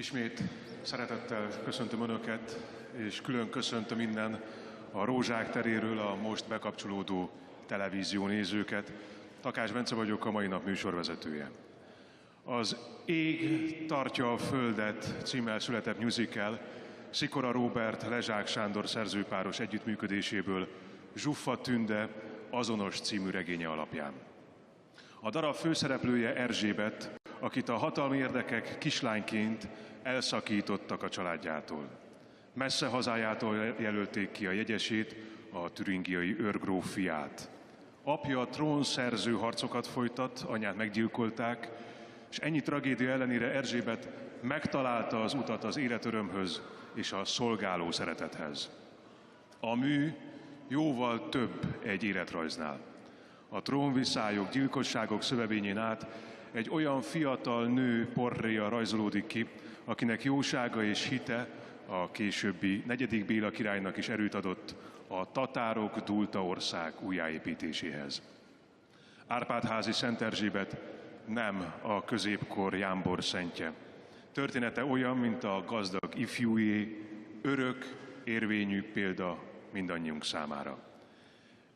Ismét szeretettel köszöntöm Önöket, és külön köszöntöm innen a Rózsák teréről a most bekapcsolódó televízió nézőket. Takács Bence vagyok, a mai nap műsorvezetője. Az Ég tartja a földet címmel született musical Szikora Róbert, Lezsák Sándor szerzőpáros együttműködéséből Zsuffa Tünde azonos című regénye alapján. A darab főszereplője Erzsébet, akit a hatalmi érdekek kislányként elszakítottak a családjától. Messze hazájától jelölték ki a jegyesét, a türingiai őrgróf fiát. Apja a trónszerző harcokat folytat, anyát meggyilkolták, és ennyi tragédia ellenére Erzsébet megtalálta az utat az életörömhöz és a szolgáló szeretethez. A mű jóval több egy életrajznál. A trónviszályok, gyilkosságok szövevényén át egy olyan fiatal nő portréja rajzolódik ki, akinek jósága és hite a későbbi 4. Béla királynak is erőt adott a tatárok dúlta ország újjáépítéséhez. Árpád-házi Szent Erzsébet nem a középkor jámbor szentje. Története olyan, mint a gazdag ifjújé, örök, érvényű példa mindannyiunk számára.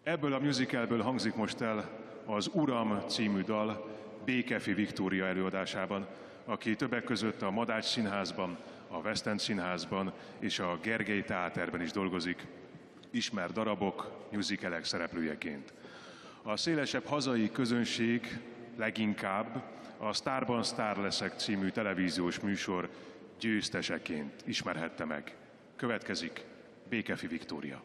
Ebből a musicalből hangzik most el az Uram című dal Békefi Viktória előadásában, aki többek között a Madács Színházban, a West End Színházban és a Gergely Teáterben is dolgozik, ismert darabok, musicalek szereplőjeként. A szélesebb hazai közönség leginkább a Sztárban sztár leszek című televíziós műsor győzteseként ismerhette meg. Következik Békefi Viktória.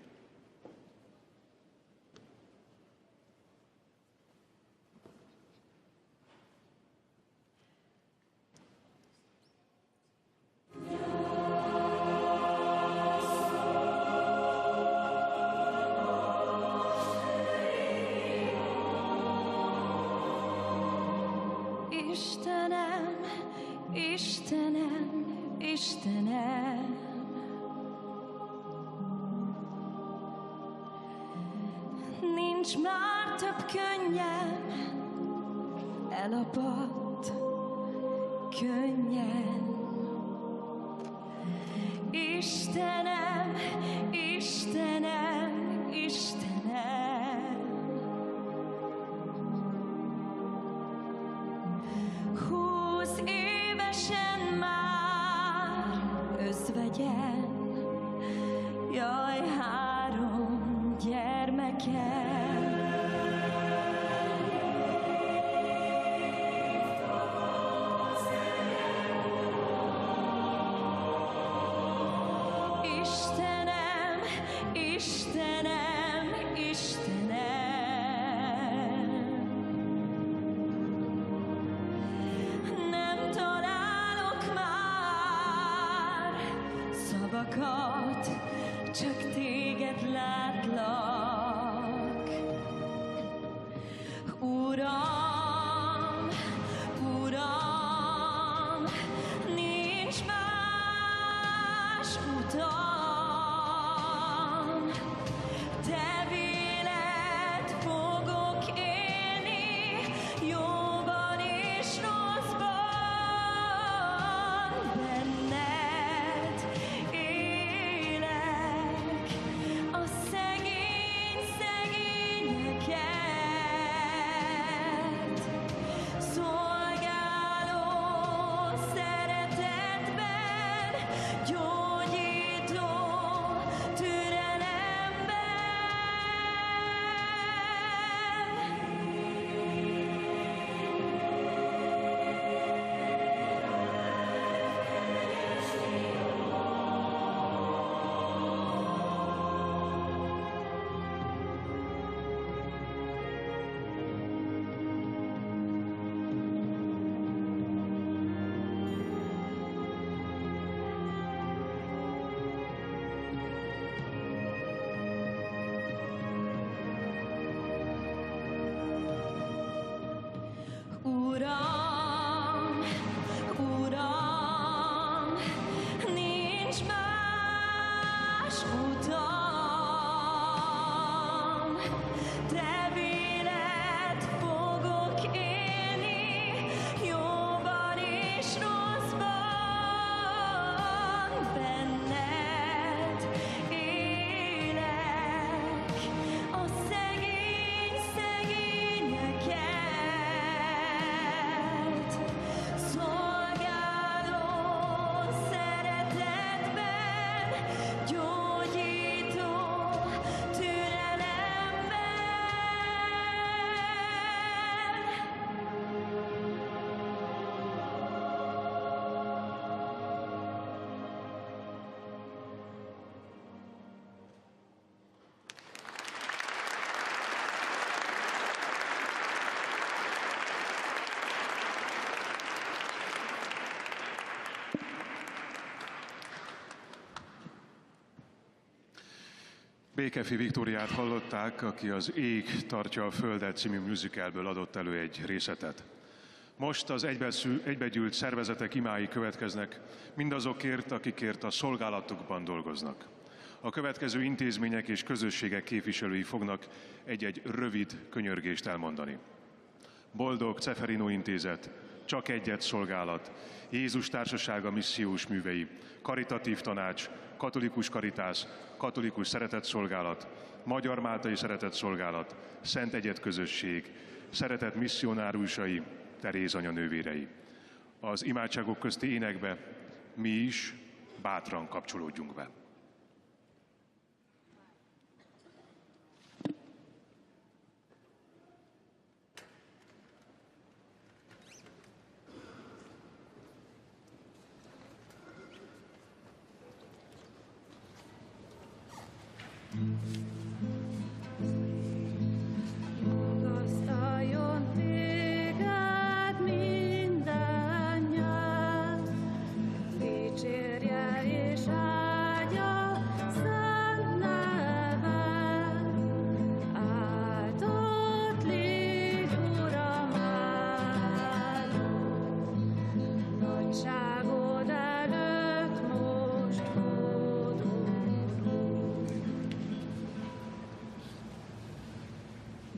Nincs már több könnyem, elapadt könnyen. Istenem, Istenem, Istenem, 20 évesen már özvegyen, jaj, 3 gyermekem. Istenem, Istenem, Istenem, nem találok már szavakat, csak téged látlak. Uram, Uram, nincs más utam, te véled fogok élni, jóban és rosszban, benned élek, a szegény Békefi Viktóriát hallották, aki az Ég tartja a Földet című musicalből adott elő egy részletet. Most az egybegyűlt szervezetek imái következnek mindazokért, akikért a szolgálatukban dolgoznak. A következő intézmények és közösségek képviselői fognak egy-egy rövid könyörgést elmondani. Boldog Ceferino Intézet, Csak egyet szolgálat, Jézus Társasága missziós művei, Karitatív Tanács, Katolikus Karitász, Katolikus Szeretetszolgálat, Magyar Máltai Szeretetszolgálat, Szent Egyedközösség, Szeretet misszionárusai, Teréz anya nővérei. Az imádságok közti énekbe mi is bátran kapcsolódjunk be. Magasztaljon téged minden nyelv, dicsérje és áldja szent neved. Áldott légy, Uram, áldott, nagyságod előtt most hódolunk.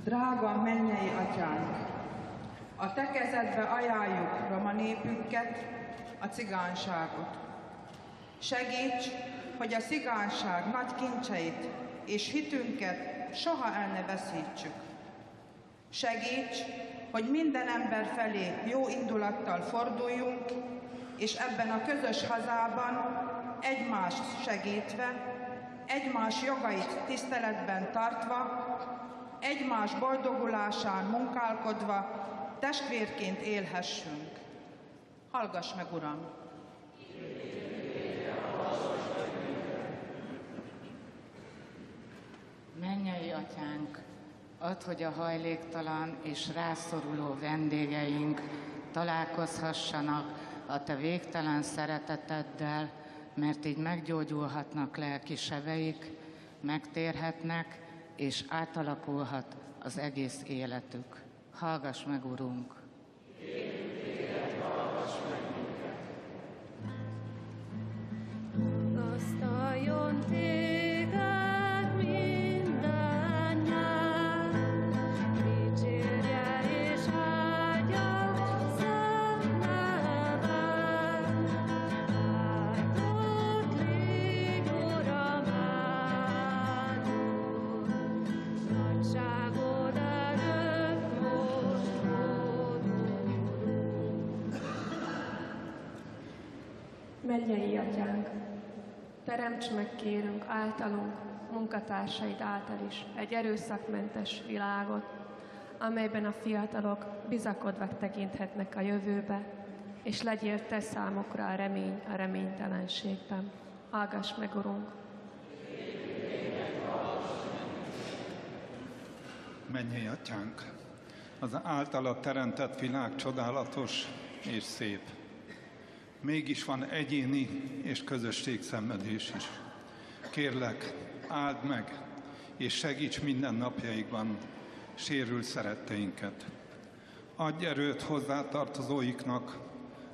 Drága mennyei atyánk, a te kezedbe ajánljuk roma népünket, a cigányságot. Segíts, hogy a cigányság nagy kincseit és hitünket soha el ne veszítsük. Segíts, hogy minden ember felé jó indulattal forduljunk, és ebben a közös hazában egymást segítve, egymás jogait tiszteletben tartva, egymás boldogulásán munkálkodva testvérként élhessünk. Hallgass meg, Uram! Mennyei atyánk, add, hogy a hajléktalan és rászoruló vendégeink találkozhassanak a te végtelen szereteteddel, mert így meggyógyulhatnak lelki sebeik, megtérhetnek, és átalakulhat az egész életük. Hallgass meg, Urunk! Magasztaljon téged minden nyelv, dicsérje és áldja szent neved. Áldott légy, Uram, áldott, nagyságod előtt most hódolunk. Mennyei atyánk, teremts meg, kérünk, általunk, munkatársaid által is egy erőszakmentes világot, amelyben a fiatalok bizakodva tekinthetnek a jövőbe, és legyél te számukra a remény a reménytelenségben. Hallgass meg, Urunk! Mennyei atyánk, az általad teremtett világ csodálatos és szép. Mégis van egyéni és közösség-szenvedés is. Kérlek, áld meg, és segíts minden napjaikban sérült szeretteinket. Adj erőt hozzátartozóiknak,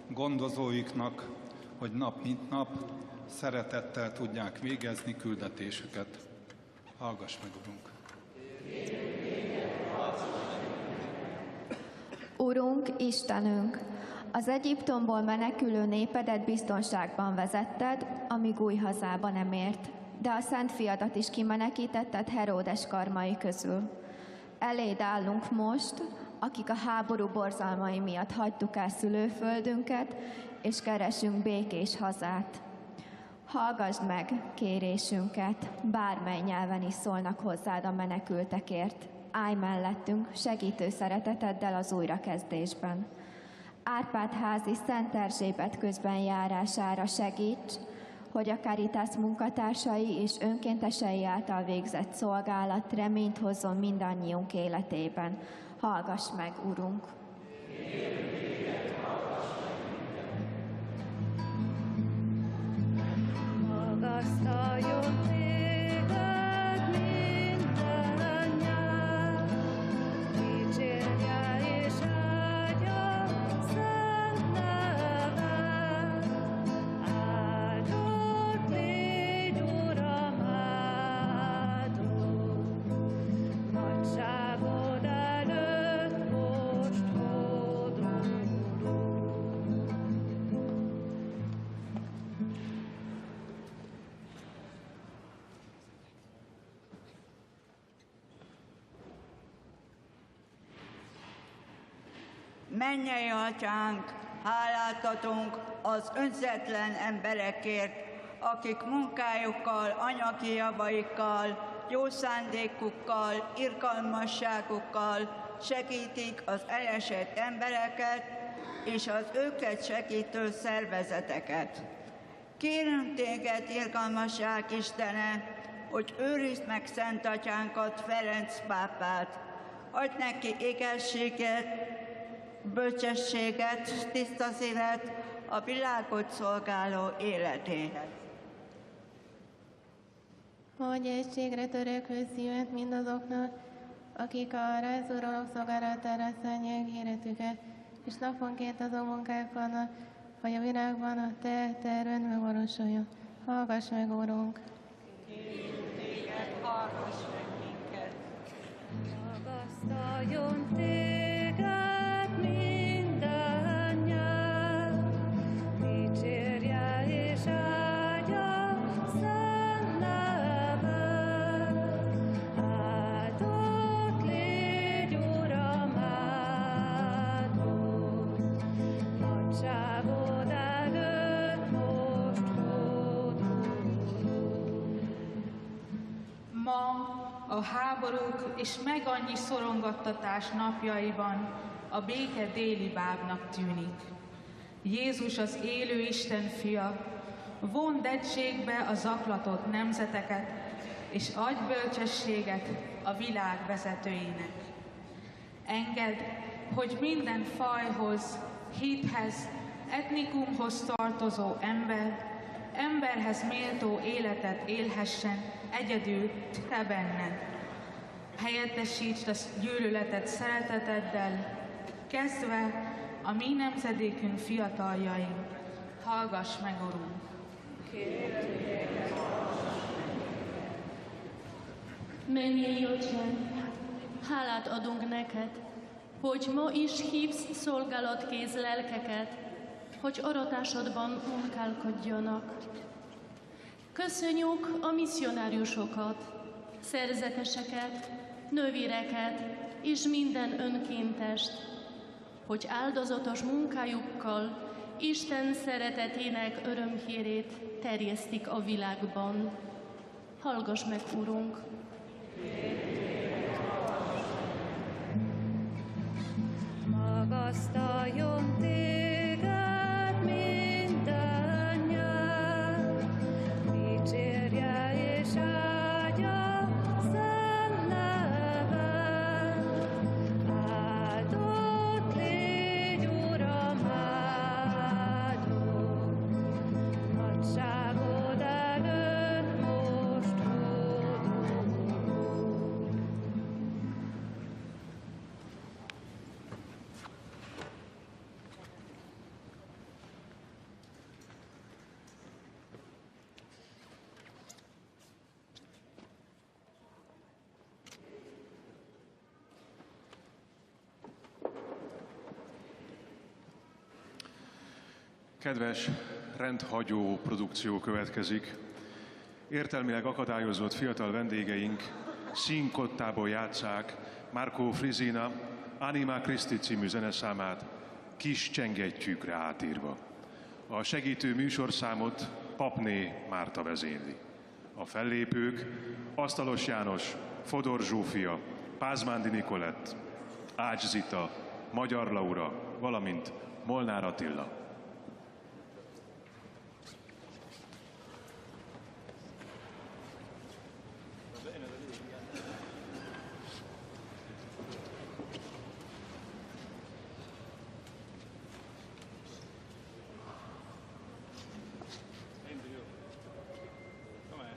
gondozóiknak, hogy nap mint nap szeretettel tudják végezni küldetésüket. Hallgass meg, Urunk! Urunk, Istenünk, az Egyiptomból menekülő népedet biztonságban vezetted, amíg új hazába nem ért, de a Szent Fiadat is kimenekítetted Heródes karmai közül. Eléd állunk most, akik a háború borzalmai miatt hagytuk el szülőföldünket, és keresünk békés hazát. Hallgasd meg kérésünket, bármely nyelven is szólnak hozzád a menekültekért. Állj mellettünk segítő szereteteddel az újrakezdésben. Árpád-házi Szent Erzsébet közbenjárására segíts, hogy a Caritas munkatársai és önkéntesei által végzett szolgálat reményt hozzon mindannyiunk életében. Hallgass meg, Urunk! Magasztaljon téged Mennyei Atyánk, hálát adunk az önzetlen emberekért, akik munkájukkal, anyagi javaikkal, jó szándékukkal, irgalmasságukkal segítik az elesett embereket és az őket segítő szervezeteket. Kérünk téged, irgalmasság Istene, hogy őrizd meg Szent Atyánkat, Ferenc pápát, adj neki égességet, bölcsességet, tiszta szívet a világot szolgáló életéhez. Adj egységre törekvő szívet mindazoknak, akik a rászorulók szolgálatára szánják életüket, és naponként azon munkák vannak, hogy a világban a te terved megvalósuljon. Hallgass meg, Úrunk! Kérjük téged, hallgass meg minket! Magasztaljon téged minden nyelv, dicsérje és áldja szent neved. Áldott légy, Uram, áldott, nagyságod előtt most Ma a háborúk és meg annyi szorongattatás napjaiban a béke déli bábnak tűnik. Jézus az élő Isten fia, vond egységbe a zaklatott nemzeteket, és adj bölcsességet a világ vezetőinek. Engedd, hogy minden fajhoz, hithez, etnikumhoz tartozó emberhez méltó életet élhessen egyedül te benned. Helyettesítsd a gyűlöletet szereteteddel, kezdve a mi nemzedékünk fiataljain. Hallgass meg, Urunk! Mennyei Atyánk, hálát adunk neked, hogy ma is hívsz szolgálatkész lelkeket, hogy aratásodban munkálkodjanak. Köszönjük a misszionáriusokat, szerzeteseket, nővéreket és minden önkéntest, hogy áldozatos munkájukkal Isten szeretetének örömhírét terjesztik a világban. Hallgass meg, Urunk! Magasztaljon téged minden nyelv, dicsérje és áldja szent neved. Áldott légy, Uram, áldott, nagyságod előtt most hódol. Kedves rendhagyó produkció következik. Értelmileg akadályozott fiatal vendégeink színkottából játsszák Marco Frisina Anima Christi című zeneszámát kis csengettyűkre átírva. A segítő műsorszámot Papné Márta vezényli. A fellépők Asztalos János, Fodor Zsófia, Pázmándi Nikolett, Ács Zita, Magyar Laura, valamint Molnár Attila. Amen.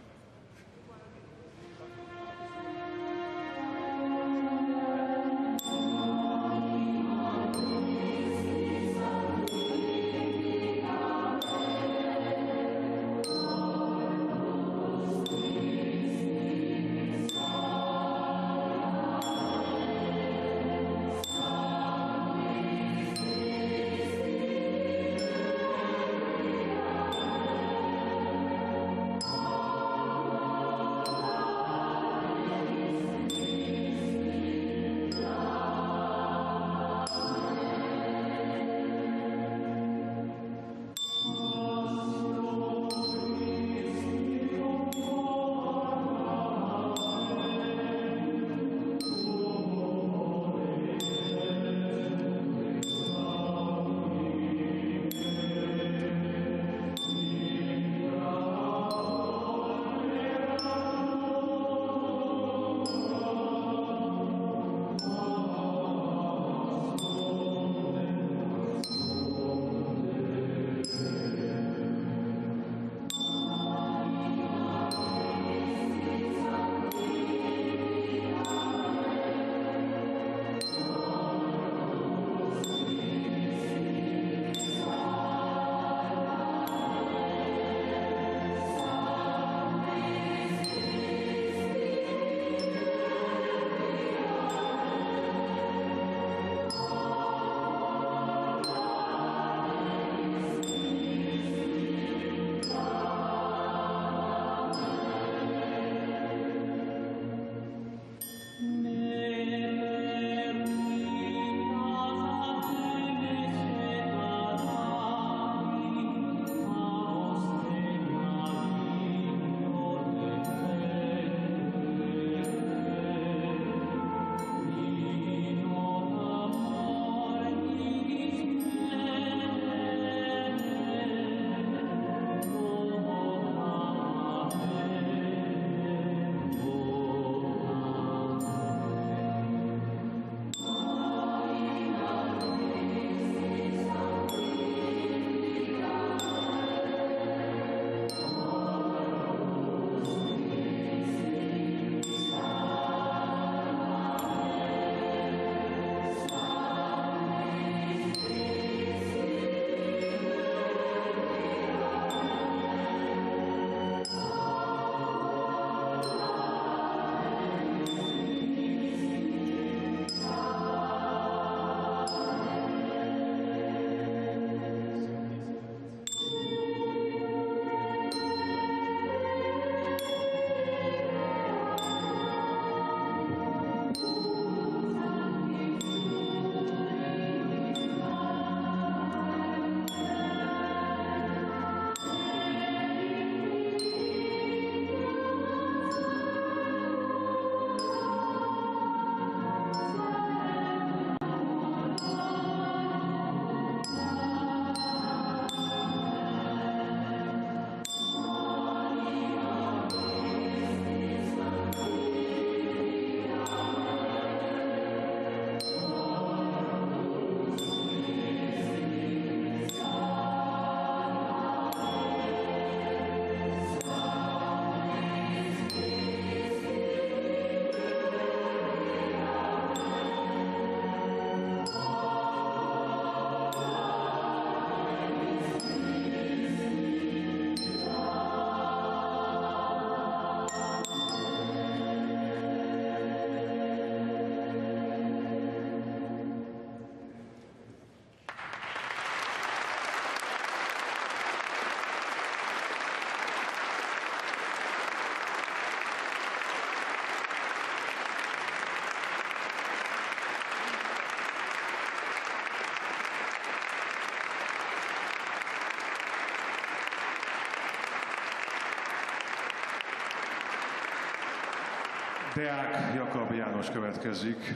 Deák Jakab János következik,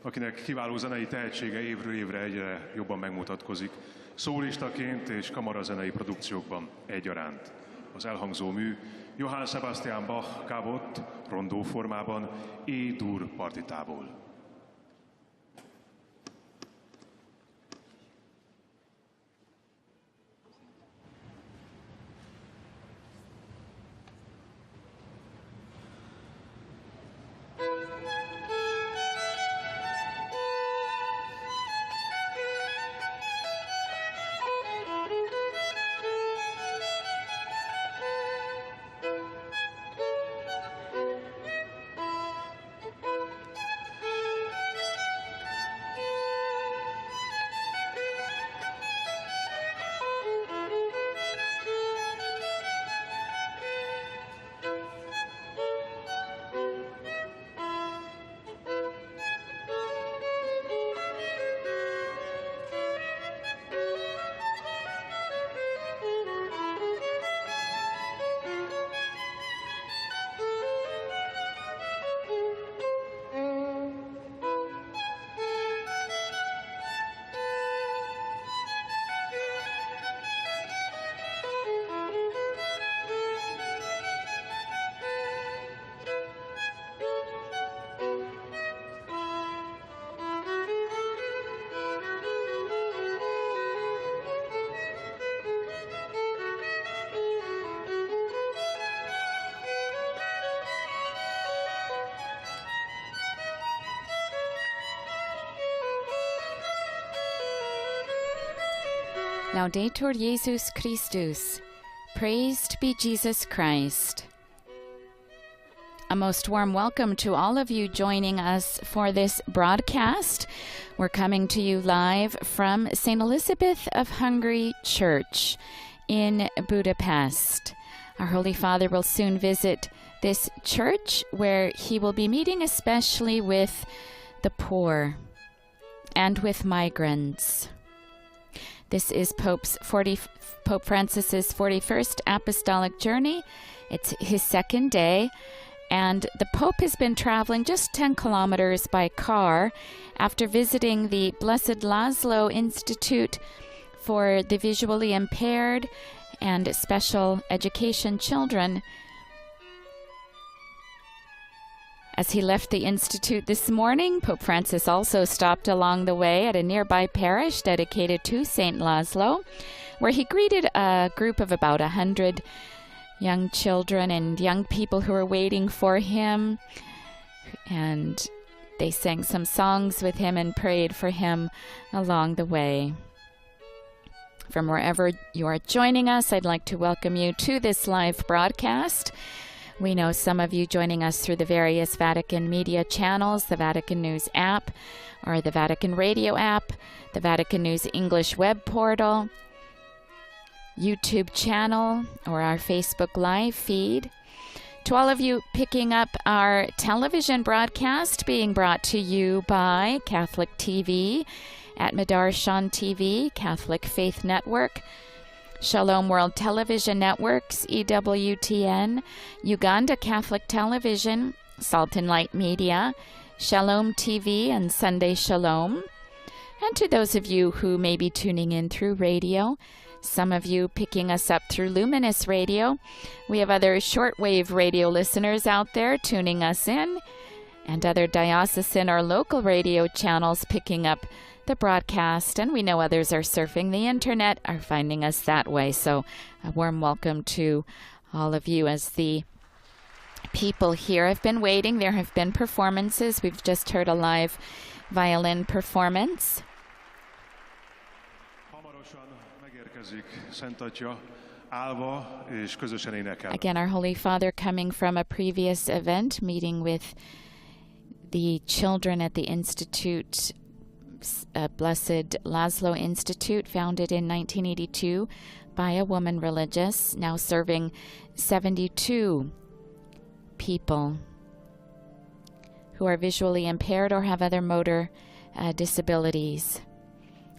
akinek kiváló zenei tehetsége évről évre egyre jobban megmutatkozik, szólistaként és kamarazenei produkciókban egyaránt. Az elhangzó mű Johann Sebastian Bach Gavotte rondó formában E-dur partitából. Laudetur Jesus Christus. Praised be Jesus Christ. A most warm welcome to all of you joining us for this broadcast. We're coming to you live from St. Elizabeth of Hungary Church in Budapest. Our Holy Father will soon visit this church where he will be meeting especially with the poor and with migrants. This is Pope Francis's 41st Apostolic Journey. It's his second day, and the Pope has been traveling just 10 kilometers by car after visiting the Blessed Laszlo Institute for the Visually Impaired and Special Education Children. As he left the Institute this morning, Pope Francis also stopped along the way at a nearby parish dedicated to St. Laszlo, where he greeted a group of about 100 young children and young people who were waiting for him. And they sang some songs with him and prayed for him along the way. From wherever you are joining us, I'd like to welcome you to this live broadcast. We know some of you joining us through the various Vatican media channels, the Vatican News app, or the Vatican Radio app, the Vatican News English web portal, YouTube channel, or our Facebook Live feed. To all of you picking up our television broadcast being brought to you by Catholic TV at Madarshan TV, Catholic Faith Network, Shalom World Television Networks, EWTN, Uganda Catholic Television, Salt and Light Media, Shalom TV, and Sunday Shalom. And to those of you who may be tuning in through radio, some of you picking us up through Luminous Radio. We have other shortwave radio listeners out there tuning us in, and other diocesan or local radio channels picking up the broadcast, and we know others are surfing the internet, are finding us that way. So a warm welcome to all of you as the people here have been waiting. There have been performances. We've just heard a live violin performance. Again, our Holy Father coming from a previous event, meeting with the children at the Institute, Blessed Laszlo Institute, founded in 1982 by a woman religious, now serving 72 people who are visually impaired or have other motor disabilities.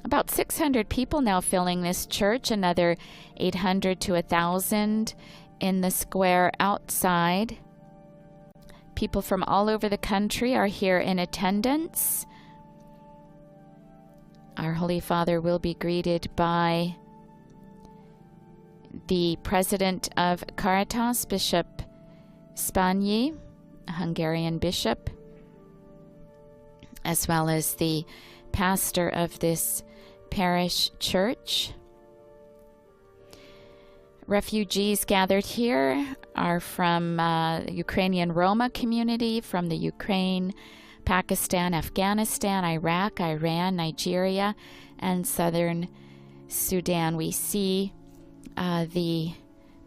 About 600 people now filling this church, another 800 to 1,000 in the square outside. People from all over the country are here in attendance. Our Holy Father will be greeted by the President of Caritas, Bishop Spanyi, a Hungarian bishop, as well as the pastor of this parish church. Refugees gathered here are from Ukrainian Roma community, from the Ukraine, Pakistan, Afghanistan, Iraq, Iran, Nigeria, and southern Sudan. We see the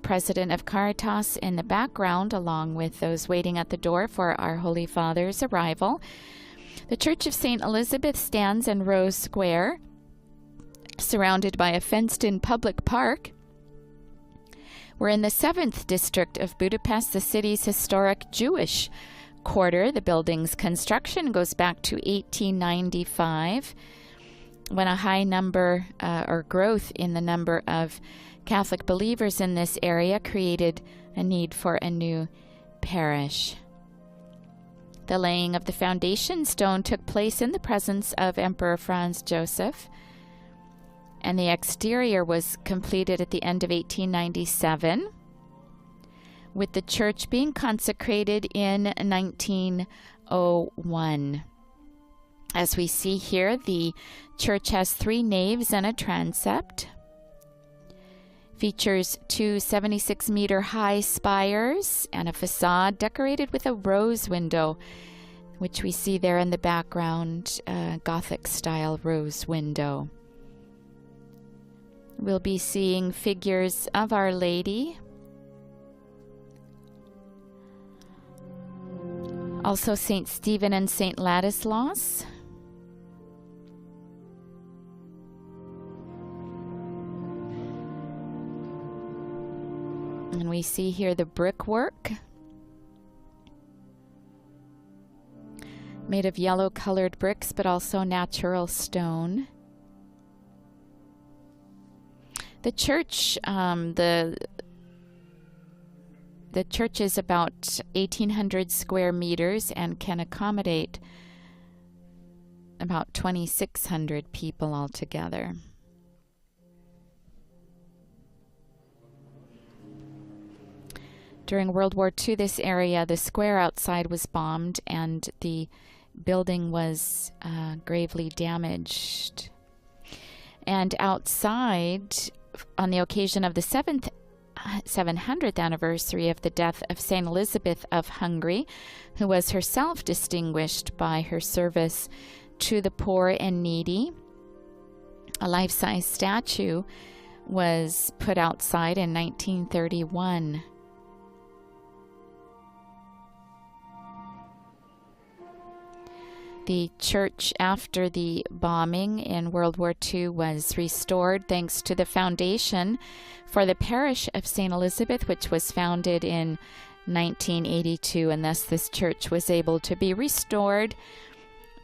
President of Caritas in the background, along with those waiting at the door for our Holy Father's arrival. The Church of St. Elizabeth stands in Rose Square, surrounded by a fenced-in public park. We're in the 7th district of Budapest, the city's historic Jewish quarter. The building's construction goes back to 1895, when a high number or growth in the number of Catholic believers in this area created a need for a new parish. The laying of the foundation stone took place in the presence of Emperor Franz Joseph, and the exterior was completed at the end of 1897, with the church being consecrated in 1901. As we see here, the church has 3 naves and a transept. Features 2 76-meter high spires and a facade decorated with a rose window, which we see there in the background, Gothic-style rose window. We'll be seeing figures of Our Lady. Also St. Stephen and St. Ladislaus. And we see here the brickwork made of yellow-colored bricks, but also natural stone. The church, the church is about 1,800 square meters and can accommodate about 2,600 people altogether. During World War II, this area, the square outside, was bombed and the building was gravely damaged. And outside, on the occasion of the 700th anniversary of the death of St. Elizabeth of Hungary, who was herself distinguished by her service to the poor and needy, a life-size statue was put outside in 1931. The church, after the bombing in World War II, was restored thanks to the foundation for the parish of St. Elizabeth, which was founded in 1982, and thus this church was able to be restored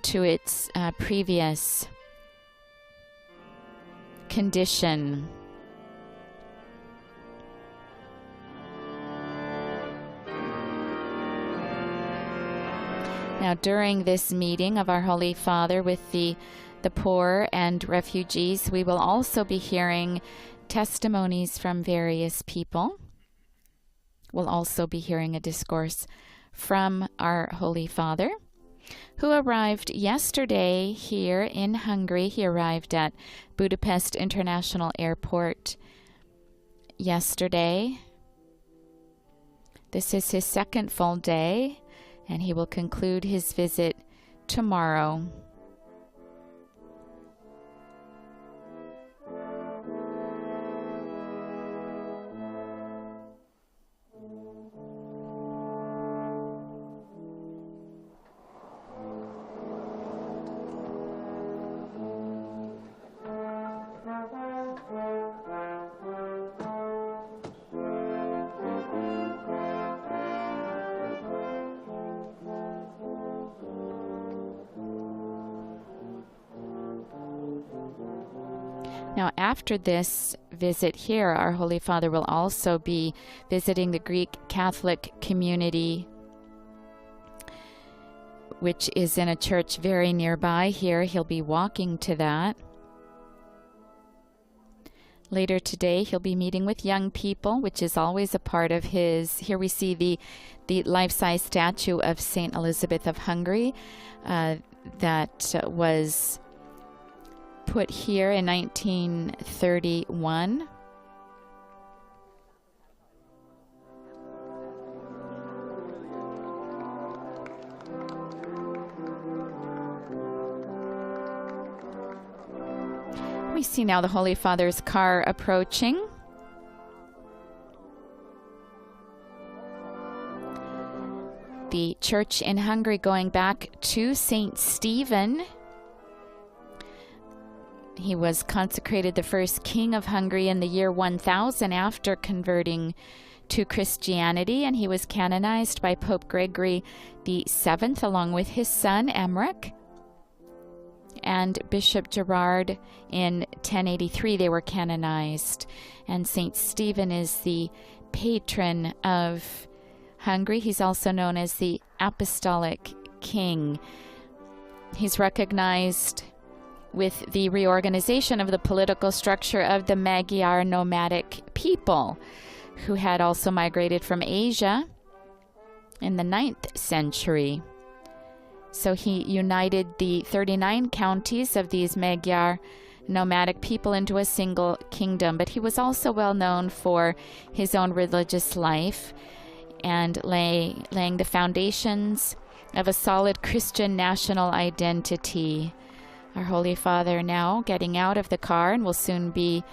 to its previous condition. Now, during this meeting of our Holy Father with the poor and refugees, we will also be hearing testimonies from various people. We'll also be hearing a discourse from our Holy Father, who arrived yesterday here in Hungary. He arrived at Budapest International Airport yesterday. This is his second full day, and he will conclude his visit tomorrow. Now, after this visit here, our Holy Father will also be visiting the Greek Catholic community which is in a church very nearby here. He'll be walking to that. Later today, he'll be meeting with young people, which is always a part of his. Here we see the life-size statue of Saint Elizabeth of Hungary that was put here in 1931. We see now the Holy Father's car approaching. The church in Hungary going back to Saint Stephen. He was consecrated the first king of Hungary in the year 1000 after converting to Christianity, and he was canonized by Pope Gregory VII along with his son Emmerich and Bishop Gerard in 1083. They were canonized, and Saint Stephen is the patron of Hungary. He's also known as the Apostolic King. He's recognized with the reorganization of the political structure of the Magyar nomadic people, who had also migrated from Asia in the 9th century. So he united the 39 counties of these Magyar nomadic people into a single kingdom. But he was also well known for his own religious life and laying the foundations of a solid Christian national identity. Our Holy Father now getting out of the car and will soon be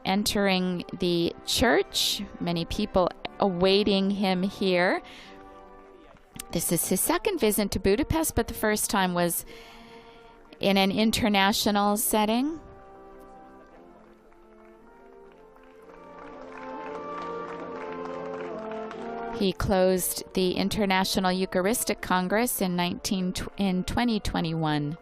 entering the church. Many people awaiting him here. This is his second visit to Budapest, but the first time was in an international setting. He closed the International Eucharistic Congress in 2021.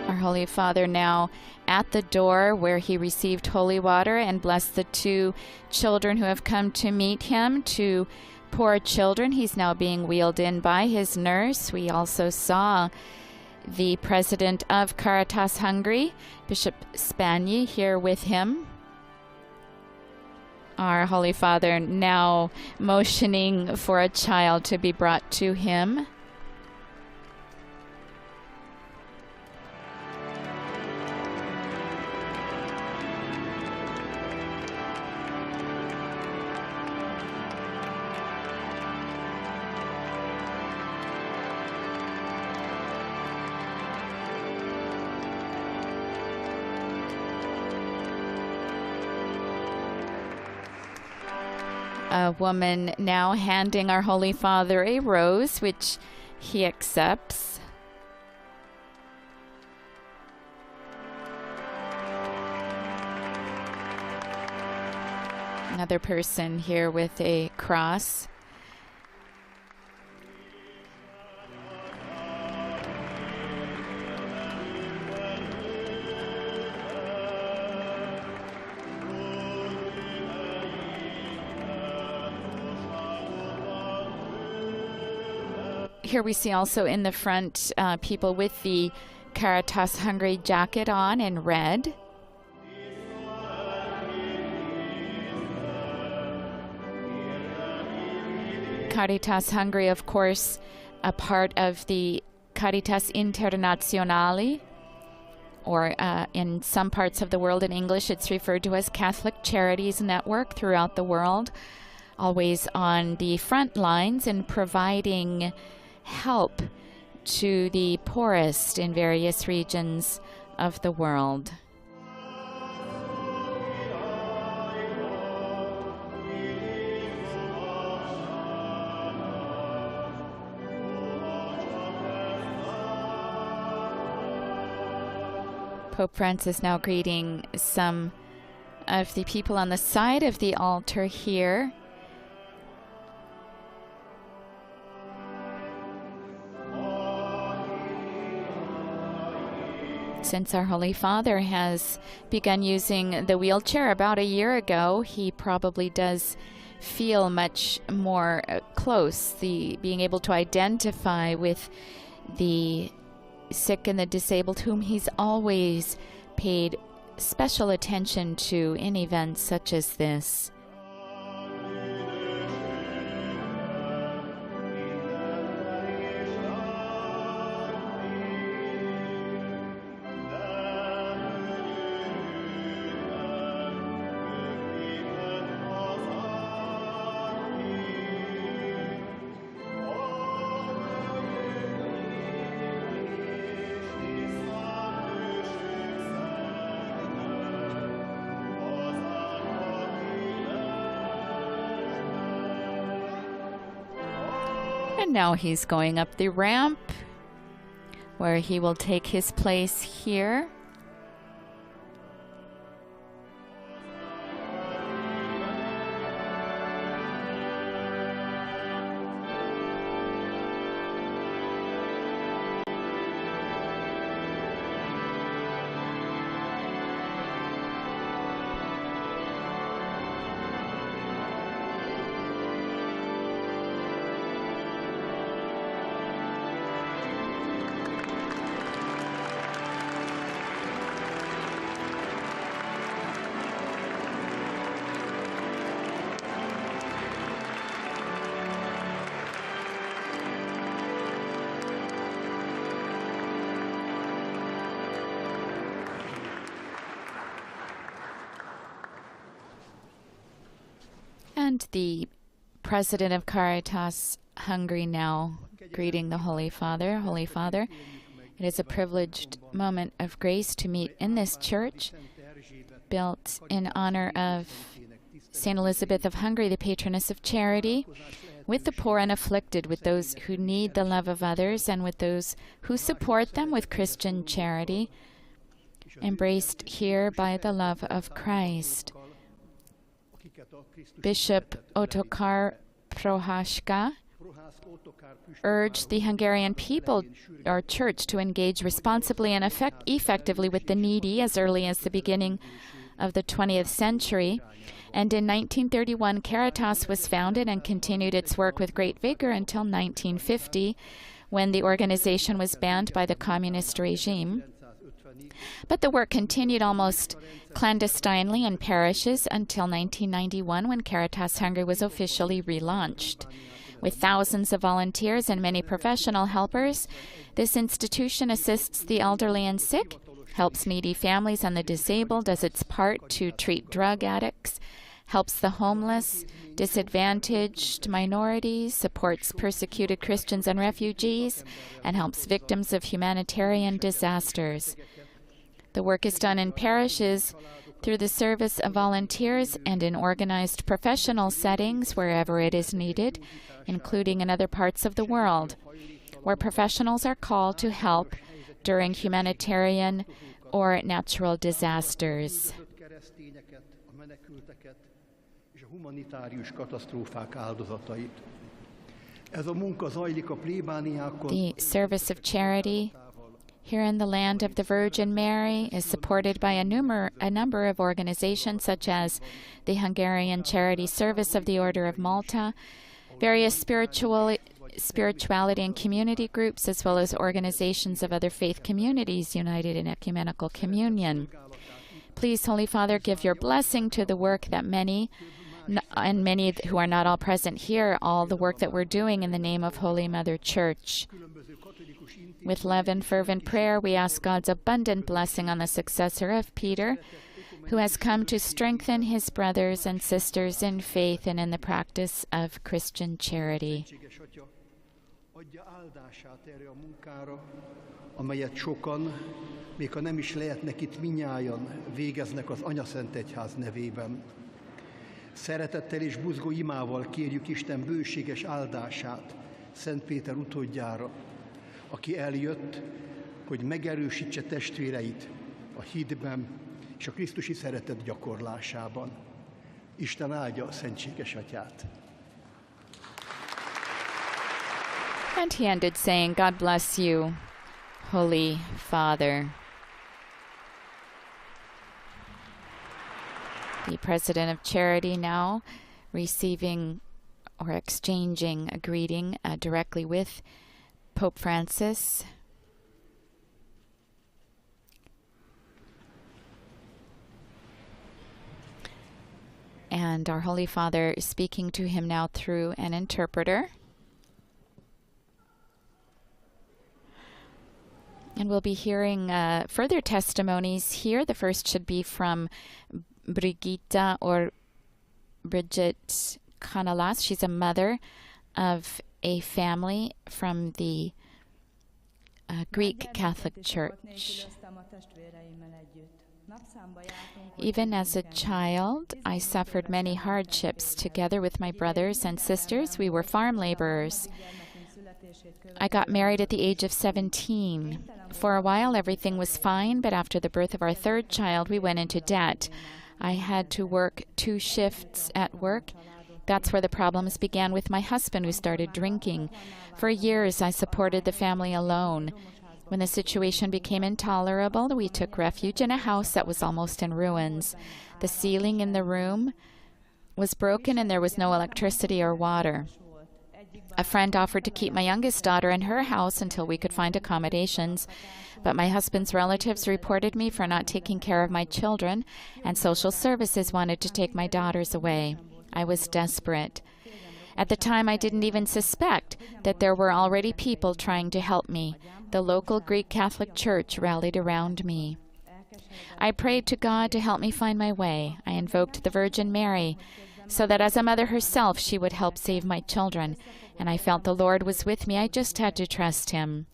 Our Holy Father now at the door where he received holy water and blessed the two children who have come to meet him, two poor children. He's now being wheeled in by his nurse. We also saw the president of Caritas Hungary, Bishop Spanyi, here with him. Our Holy Father now motioning for a child to be brought to him. A woman now handing our Holy Father a rose, which he accepts. Another person here with a cross. Here we see also in the front people with the Caritas Hungary jacket on in red. Caritas Hungary, of course, a part of the Caritas Internationale, or in some parts of the world in English, it's referred to as Catholic Charities Network throughout the world. always on the front lines and providing help to the poorest in various regions of the world. Pope Francis now greeting some of the people on the side of the altar here. Since our Holy Father has begun using the wheelchair about a year ago, he probably does feel much more close, being able to identify with the sick and the disabled, whom he's always paid special attention to in events such as this. And now he's going up the ramp where he will take his place here. And the president of Caritas Hungary now greeting the Holy Father. Holy Father, it is a privileged moment of grace to meet in this church, built in honor of St. Elizabeth of Hungary, the patroness of charity, with the poor and afflicted, with those who need the love of others, and with those who support them with Christian charity, embraced here by the love of Christ. Bishop Ottokar Proháska urged the Hungarian people, our church, to engage responsibly and effectively with the needy as early as the beginning of the 20th century. And in 1931, Caritas was founded and continued its work with great vigor until 1950, when the organization was banned by the communist regime. But the work continued almost clandestinely in parishes until 1991, when Caritas Hungary was officially relaunched. With thousands of volunteers and many professional helpers, this institution assists the elderly and sick, helps needy families and the disabled, does its part to treat drug addicts, helps the homeless, disadvantaged minorities, supports persecuted Christians and refugees, and helps victims of humanitarian disasters. The work is done in parishes through the service of volunteers and in organized professional settings wherever it is needed, including in other parts of the world, where professionals are called to help during humanitarian or natural disasters. The service of charity here in the land of the Virgin Mary is supported by a number of organizations, such as the Hungarian Charity Service of the Order of Malta, various spirituality and community groups, as well as organizations of other faith communities united in ecumenical communion. Please, Holy Father, give your blessing to the work that many who are not all present here, all the work that we're doing in the name of Holy Mother Church. With love and fervent prayer, we ask God's abundant blessing on the successor of Peter, who has come to strengthen his brothers and sisters in faith and in the practice of Christian charity. Adja áldását erre a munkára, amelyet sokan, még ha nem is lehetnek itt minnyájan, végeznek az Anyaszent Egyház nevében. Szeretettel és buzgó imával kérjük Isten bőséges áldását Szent Péter utódjára, aki eljött, hogy megerősítse testvéreit a hitben és a krisztusi szeretet gyakorlásában. Isten áldja a Szentséges Atyát. And he ended saying, God bless you, Holy Father. The president of charity now receiving or exchanging a greeting directly with Pope Francis. And our Holy Father is speaking to him now through an interpreter. And we'll be hearing further testimonies here. The first should be from Brigitta or Bridget Kanalas. She's a mother of a family from the Greek Catholic Church. Even as a child, I suffered many hardships. Together with my brothers and sisters, we were farm laborers. I got married at the age of 17. For a while, everything was fine, but after the birth of our third child, we went into debt. I had to work 2 shifts at work. That's where the problems began with my husband, who started drinking. For years, I supported the family alone. When the situation became intolerable, we took refuge in a house that was almost in ruins. The ceiling in the room was broken and there was no electricity or water. A friend offered to keep my youngest daughter in her house until we could find accommodations, but my husband's relatives reported me for not taking care of my children, and social services wanted to take my daughters away. I was desperate. At the time, I didn't even suspect that there were already people trying to help me. The local Greek Catholic Church rallied around me. I prayed to God to help me find my way. I invoked the Virgin Mary, so that as a mother herself, she would help save my children. And I felt the Lord was with me. I just had to trust him.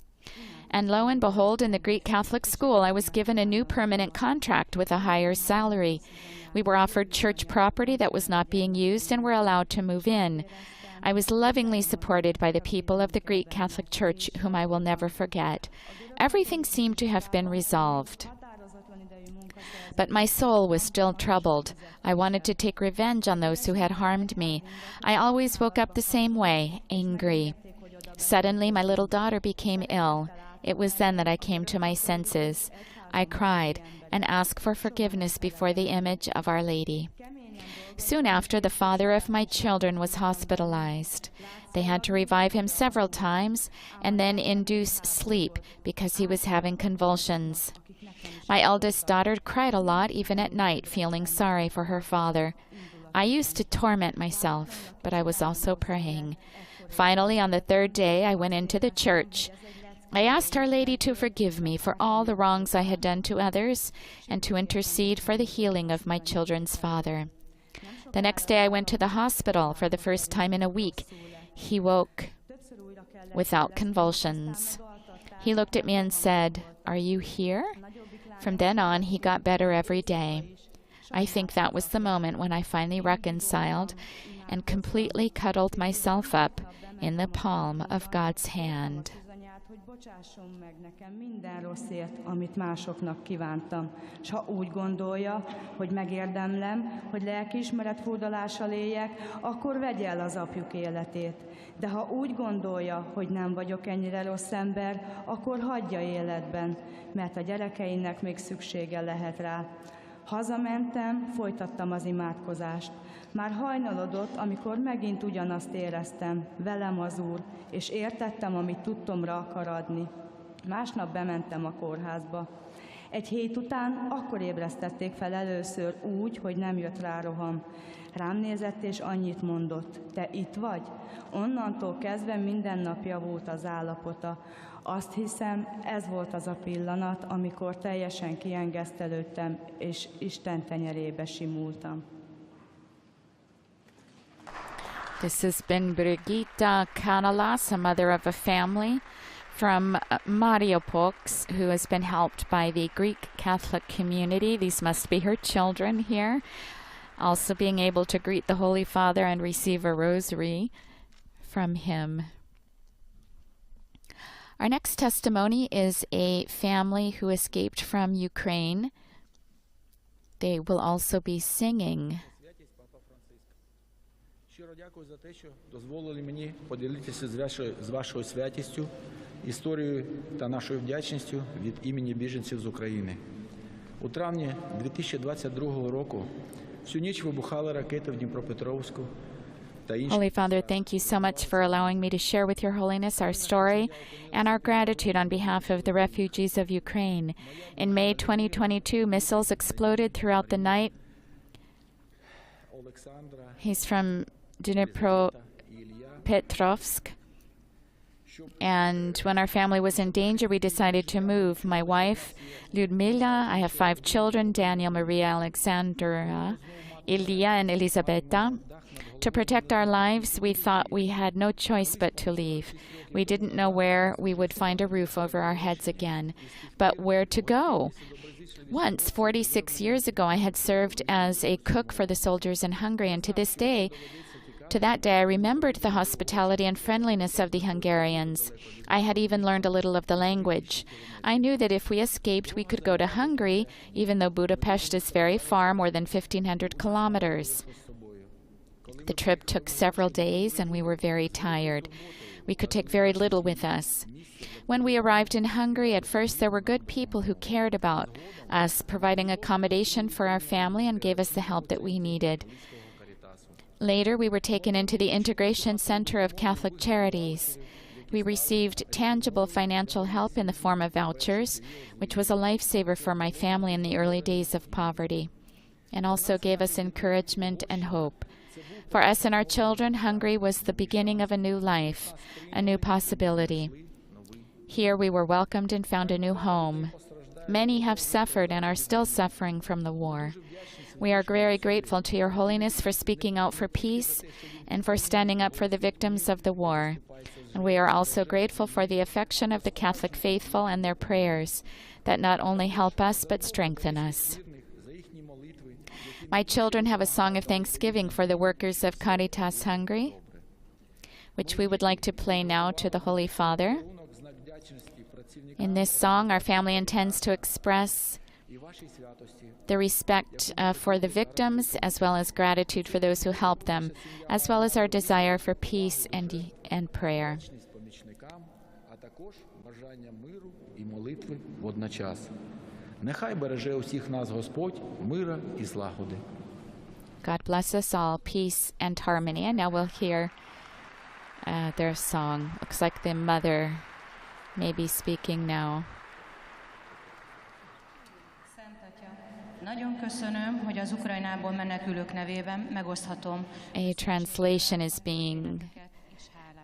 And lo and behold, in the Greek Catholic school, I was given a new permanent contract with a higher salary. We were offered church property that was not being used and were allowed to move in. I was lovingly supported by the people of the Greek Catholic Church, whom I will never forget. Everything seemed to have been resolved. But my soul was still troubled. I wanted to take revenge on those who had harmed me. I always woke up the same way, angry. Suddenly, my little daughter became ill. It was then that I came to my senses. I cried and asked for forgiveness before the image of Our Lady. Soon after, the father of my children was hospitalized. They had to revive him several times and then induce sleep because he was having convulsions. My eldest daughter cried a lot, even at night, feeling sorry for her father. I used to torment myself, but I was also praying. Finally, on the 3rd day, I went into the church. I asked Our Lady to forgive me for all the wrongs I had done to others and to intercede for the healing of my children's father. The next day, I went to the hospital for the first time in a week. He woke without convulsions. He looked at me and said, "Are you here?" From then on, he got better every day. I think that was the moment when I finally reconciled and completely cuddled myself up in the palm of God's hand. Bocsásson meg nekem minden rosszért, amit másoknak kívántam. S ha úgy gondolja, hogy megérdemlem, hogy lelkiismeret furdalással éljek, akkor vegye el az apjuk életét. De ha úgy gondolja, hogy nem vagyok ennyire rossz ember, akkor hagyja életben, mert a gyerekeinek még szüksége lehet rá. Hazamentem, folytattam az imádkozást. Már hajnalodott, amikor megint ugyanazt éreztem, velem az Úr, és értettem, amit tudtomra akar adni. Másnap bementem a kórházba. Egy hét után akkor ébresztették fel először úgy, hogy nem jött rá roham. Rám nézett és annyit mondott, te itt vagy? Onnantól kezdve minden nap javult az állapota. Azt hiszem, ez volt az a pillanat, amikor teljesen kiengesztelődtem, és Isten tenyerébe simultam. This has been Brigitta Kanalas, a mother of a family from Mariupol, who has been helped by the Greek Catholic community. These must be her children here. Also being able to greet the Holy Father and receive a rosary from him. Our next testimony is a family who escaped from Ukraine. They will also be singing. Щиро дякую за те, що дозволили мені поділитися з вашою святістю, історією та нашою вдячністю від імені біженців з України. У травні 2022 року всю ніч вибухали ракети в Дніпропетровську. Holy Father, thank you so much for allowing me to share with Your Holiness our story and our gratitude on behalf of the refugees of Ukraine. In May 2022, missiles exploded throughout the night. He's from Dnipropetrovsk. And when our family was in danger, we decided to move. My wife, Lyudmila, I have 5 children, Daniel, Maria, Alexandra, Ilya, and Elisabetta. To protect our lives, we thought we had no choice but to leave. We didn't know where we would find a roof over our heads again, but where to go. Once, 46 years ago, I had served as a cook for the soldiers in Hungary, and to that day, I remembered the hospitality and friendliness of the Hungarians. I had even learned a little of the language. I knew that if we escaped, we could go to Hungary, even though Budapest is very far, more than 1,500 kilometers. The trip took several days, and we were very tired. We could take very little with us. When we arrived in Hungary, at first there were good people who cared about us, providing accommodation for our family and gave us the help that we needed. Later, we were taken into the Integration Center of Catholic Charities. We received tangible financial help in the form of vouchers, which was a lifesaver for my family in the early days of poverty, and also gave us encouragement and hope. For us and our children, Hungary was the beginning of a new life, a new possibility. Here we were welcomed and found a new home. Many have suffered and are still suffering from the war. We are very grateful to Your Holiness for speaking out for peace and for standing up for the victims of the war. And we are also grateful for the affection of the Catholic faithful and their prayers that not only help us but strengthen us. My children have a song of thanksgiving for the workers of Caritas Hungary, which we would like to play now to the Holy Father. In this song, our family intends to express the respect for the victims, as well as gratitude for those who help them, as well as our desire for peace and prayer. Нехай береже усіх нас Господь, мира і злагоди. God bless us all, peace and harmony. And now we'll hear their song. Looks like the mother may be speaking now. Nagyon köszönöm, hogy az Ukrajnából menekülők nevében megoszthatom. A translation is being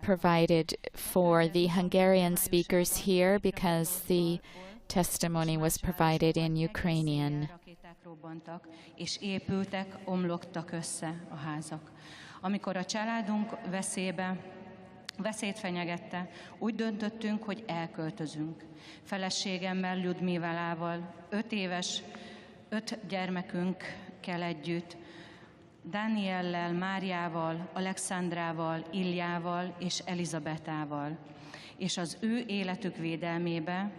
provided for the Hungarian speakers here because the testimony was provided in Ukrainian. Robbantak, és épültek, omlottak össze a házak. Amikor a családunk veszélyt fenyegette, úgy döntöttünk, hogy elköltözünk. Feleségemmel, Lyudmilával, 5 gyermekünkkel együtt, Daniellel, Máriával, Alexandrával, Iljával és Elizabetával. És az ő életük védelmébe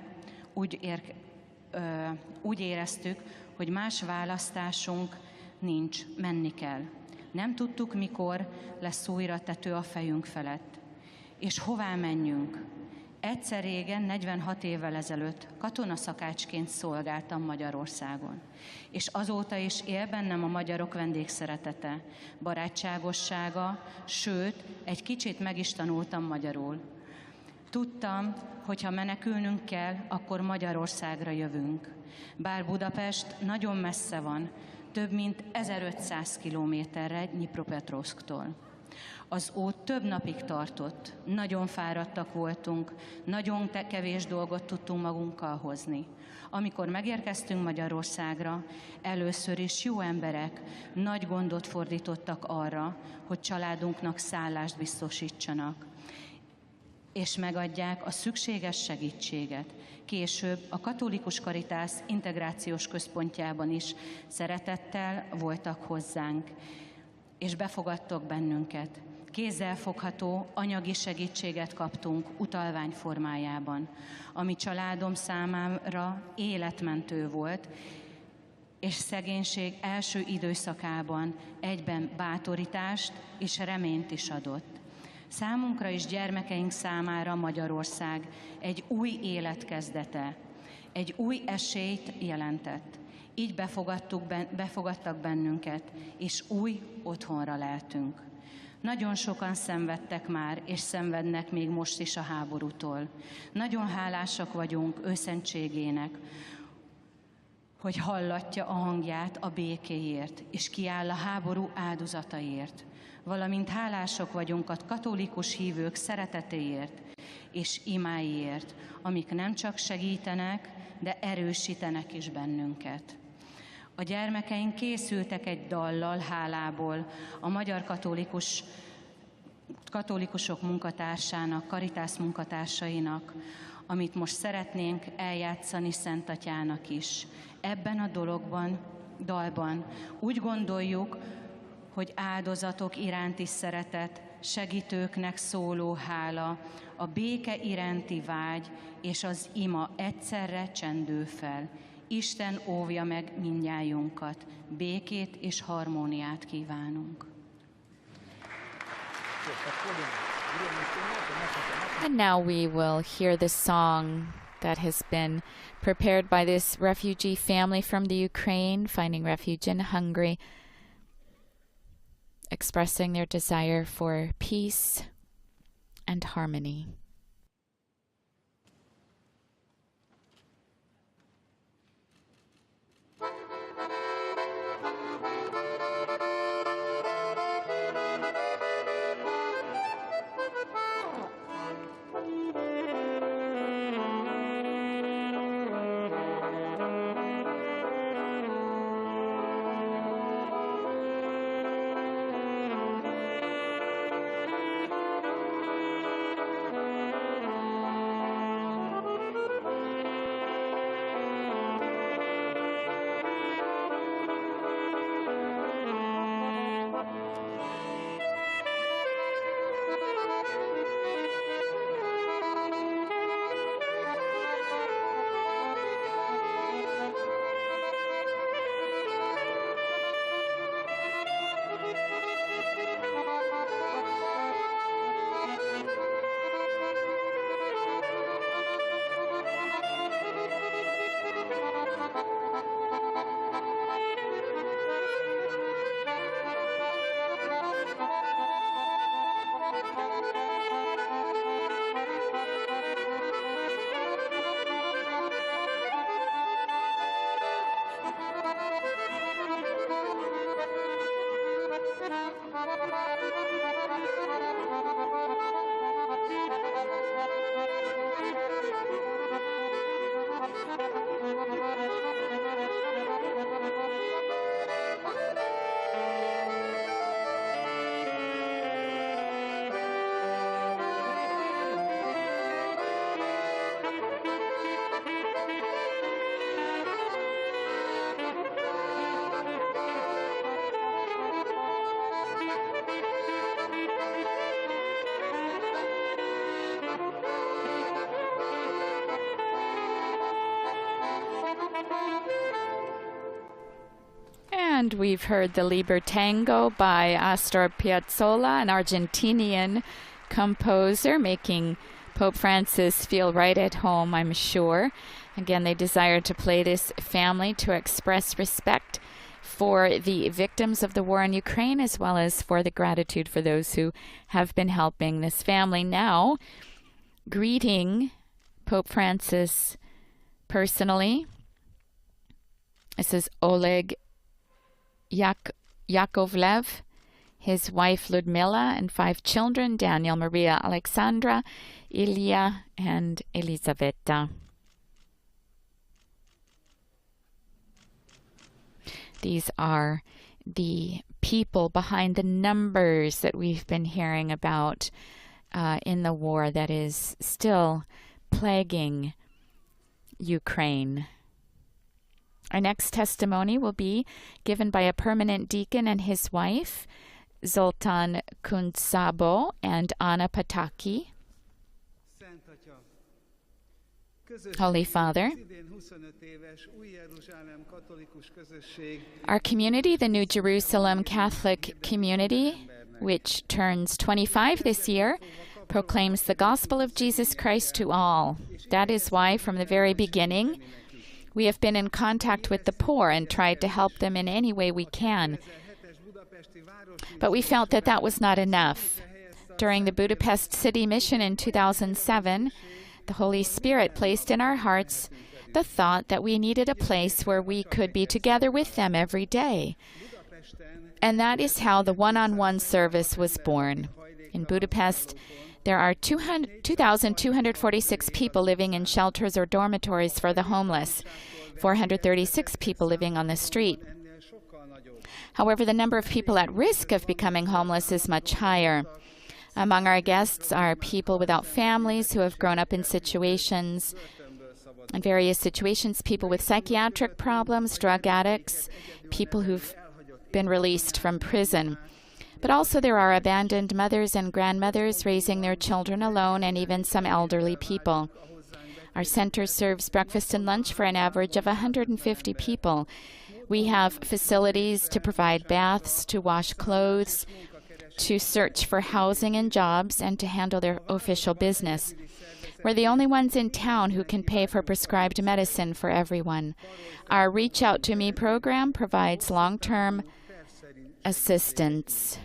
úgy éreztük, hogy más választásunk nincs, menni kell. Nem tudtuk, mikor lesz újra tető a fejünk felett. És hová menjünk? Egyszer régen, 46 évvel ezelőtt katonaszakácsként szolgáltam Magyarországon. És azóta is él bennem a magyarok vendégszeretete, barátságossága, sőt, egy kicsit meg is tanultam magyarul. Tudtam, hogy ha menekülnünk kell, akkor Magyarországra jövünk. Bár Budapest nagyon messze van, több mint 1500 kilométerre Dnipropetrovszktól. Az út több napig tartott, nagyon fáradtak voltunk, nagyon kevés dolgot tudtunk magunkkal hozni. Amikor megérkeztünk Magyarországra, először is jó emberek nagy gondot fordítottak arra, hogy családunknak szállást biztosítsanak, és megadják a szükséges segítséget. Később a Katolikus Karitász integrációs központjában is szeretettel voltak hozzánk, és befogadtak bennünket. Kézzelfogható anyagi segítséget kaptunk utalvány formájában, ami családom számára életmentő volt, és szegénység első időszakában egyben bátorítást és reményt is adott. Számunkra és gyermekeink számára Magyarország egy új élet kezdete, egy új esélyt jelentett. Így befogadtak bennünket, és új otthonra leltünk. Nagyon sokan szenvedtek már, és szenvednek még most is a háborútól. Nagyon hálásak vagyunk őszentségének, hogy hallatja a hangját a békéért, és kiáll a háború áldozataiért. Valamint hálásak vagyunk a katolikus hívők szeretetéért és imáiért, amik nem csak segítenek, de erősítenek is bennünket. A gyermekeink készültek egy dallal hálából a magyar katolikusok munkatársának, Karitász munkatársainak, amit most szeretnénk eljátszani Szent Atyának is. Ebben a dalban úgy gondoljuk, hogy áldozatok iránti szeretet, segítőknek szóló hála, a béke iránti vágy és az ima egyszerre csendül fel. Isten óvja meg mindnyájunkat, békét és harmóniát kívánunk. And now we will hear the song that has been prepared by this refugee family from the Ukraine, finding refuge in Hungary, expressing their desire for peace and harmony. And we've heard the Liber Tango by Astor Piazzolla, an Argentinian composer, making Pope Francis feel right at home, I'm sure. Again, they desire to play this family to express respect for the victims of the war in Ukraine, as well as for the gratitude for those who have been helping this family. Now, greeting Pope Francis personally. This is Oleg Yakovlev, his wife Ludmila, and 5 children, Daniel, Maria, Alexandra, Ilya, and Elizaveta. These are the people behind the numbers that we've been hearing about in the war that is still plaguing Ukraine. Our next testimony will be given by a permanent deacon and his wife, Zoltán Kuntsabo and Anna Pataki. Holy Father, our community, the New Jerusalem Catholic community, which turns 25 this year, proclaims the gospel of Jesus Christ to all. That is why, from the very beginning, we have been in contact with the poor and tried to help them in any way we can. But we felt that that was not enough. During the Budapest City Mission in 2007, the Holy Spirit placed in our hearts the thought that we needed a place where we could be together with them every day. And that is how the one-on-one service was born. In Budapest, there are 2,246 people living in shelters or dormitories for the homeless, 436 people living on the street. However, the number of people at risk of becoming homeless is much higher. Among our guests are people without families who have grown up in various situations, people with psychiatric problems, drug addicts, people who've been released from prison. But also there are abandoned mothers and grandmothers raising their children alone, and even some elderly people. Our center serves breakfast and lunch for an average of 150 people. We have facilities to provide baths, to wash clothes, to search for housing and jobs, and to handle their official business. We're the only ones in town who can pay for prescribed medicine for everyone. Our Reach Out to Me program provides long-term assistance.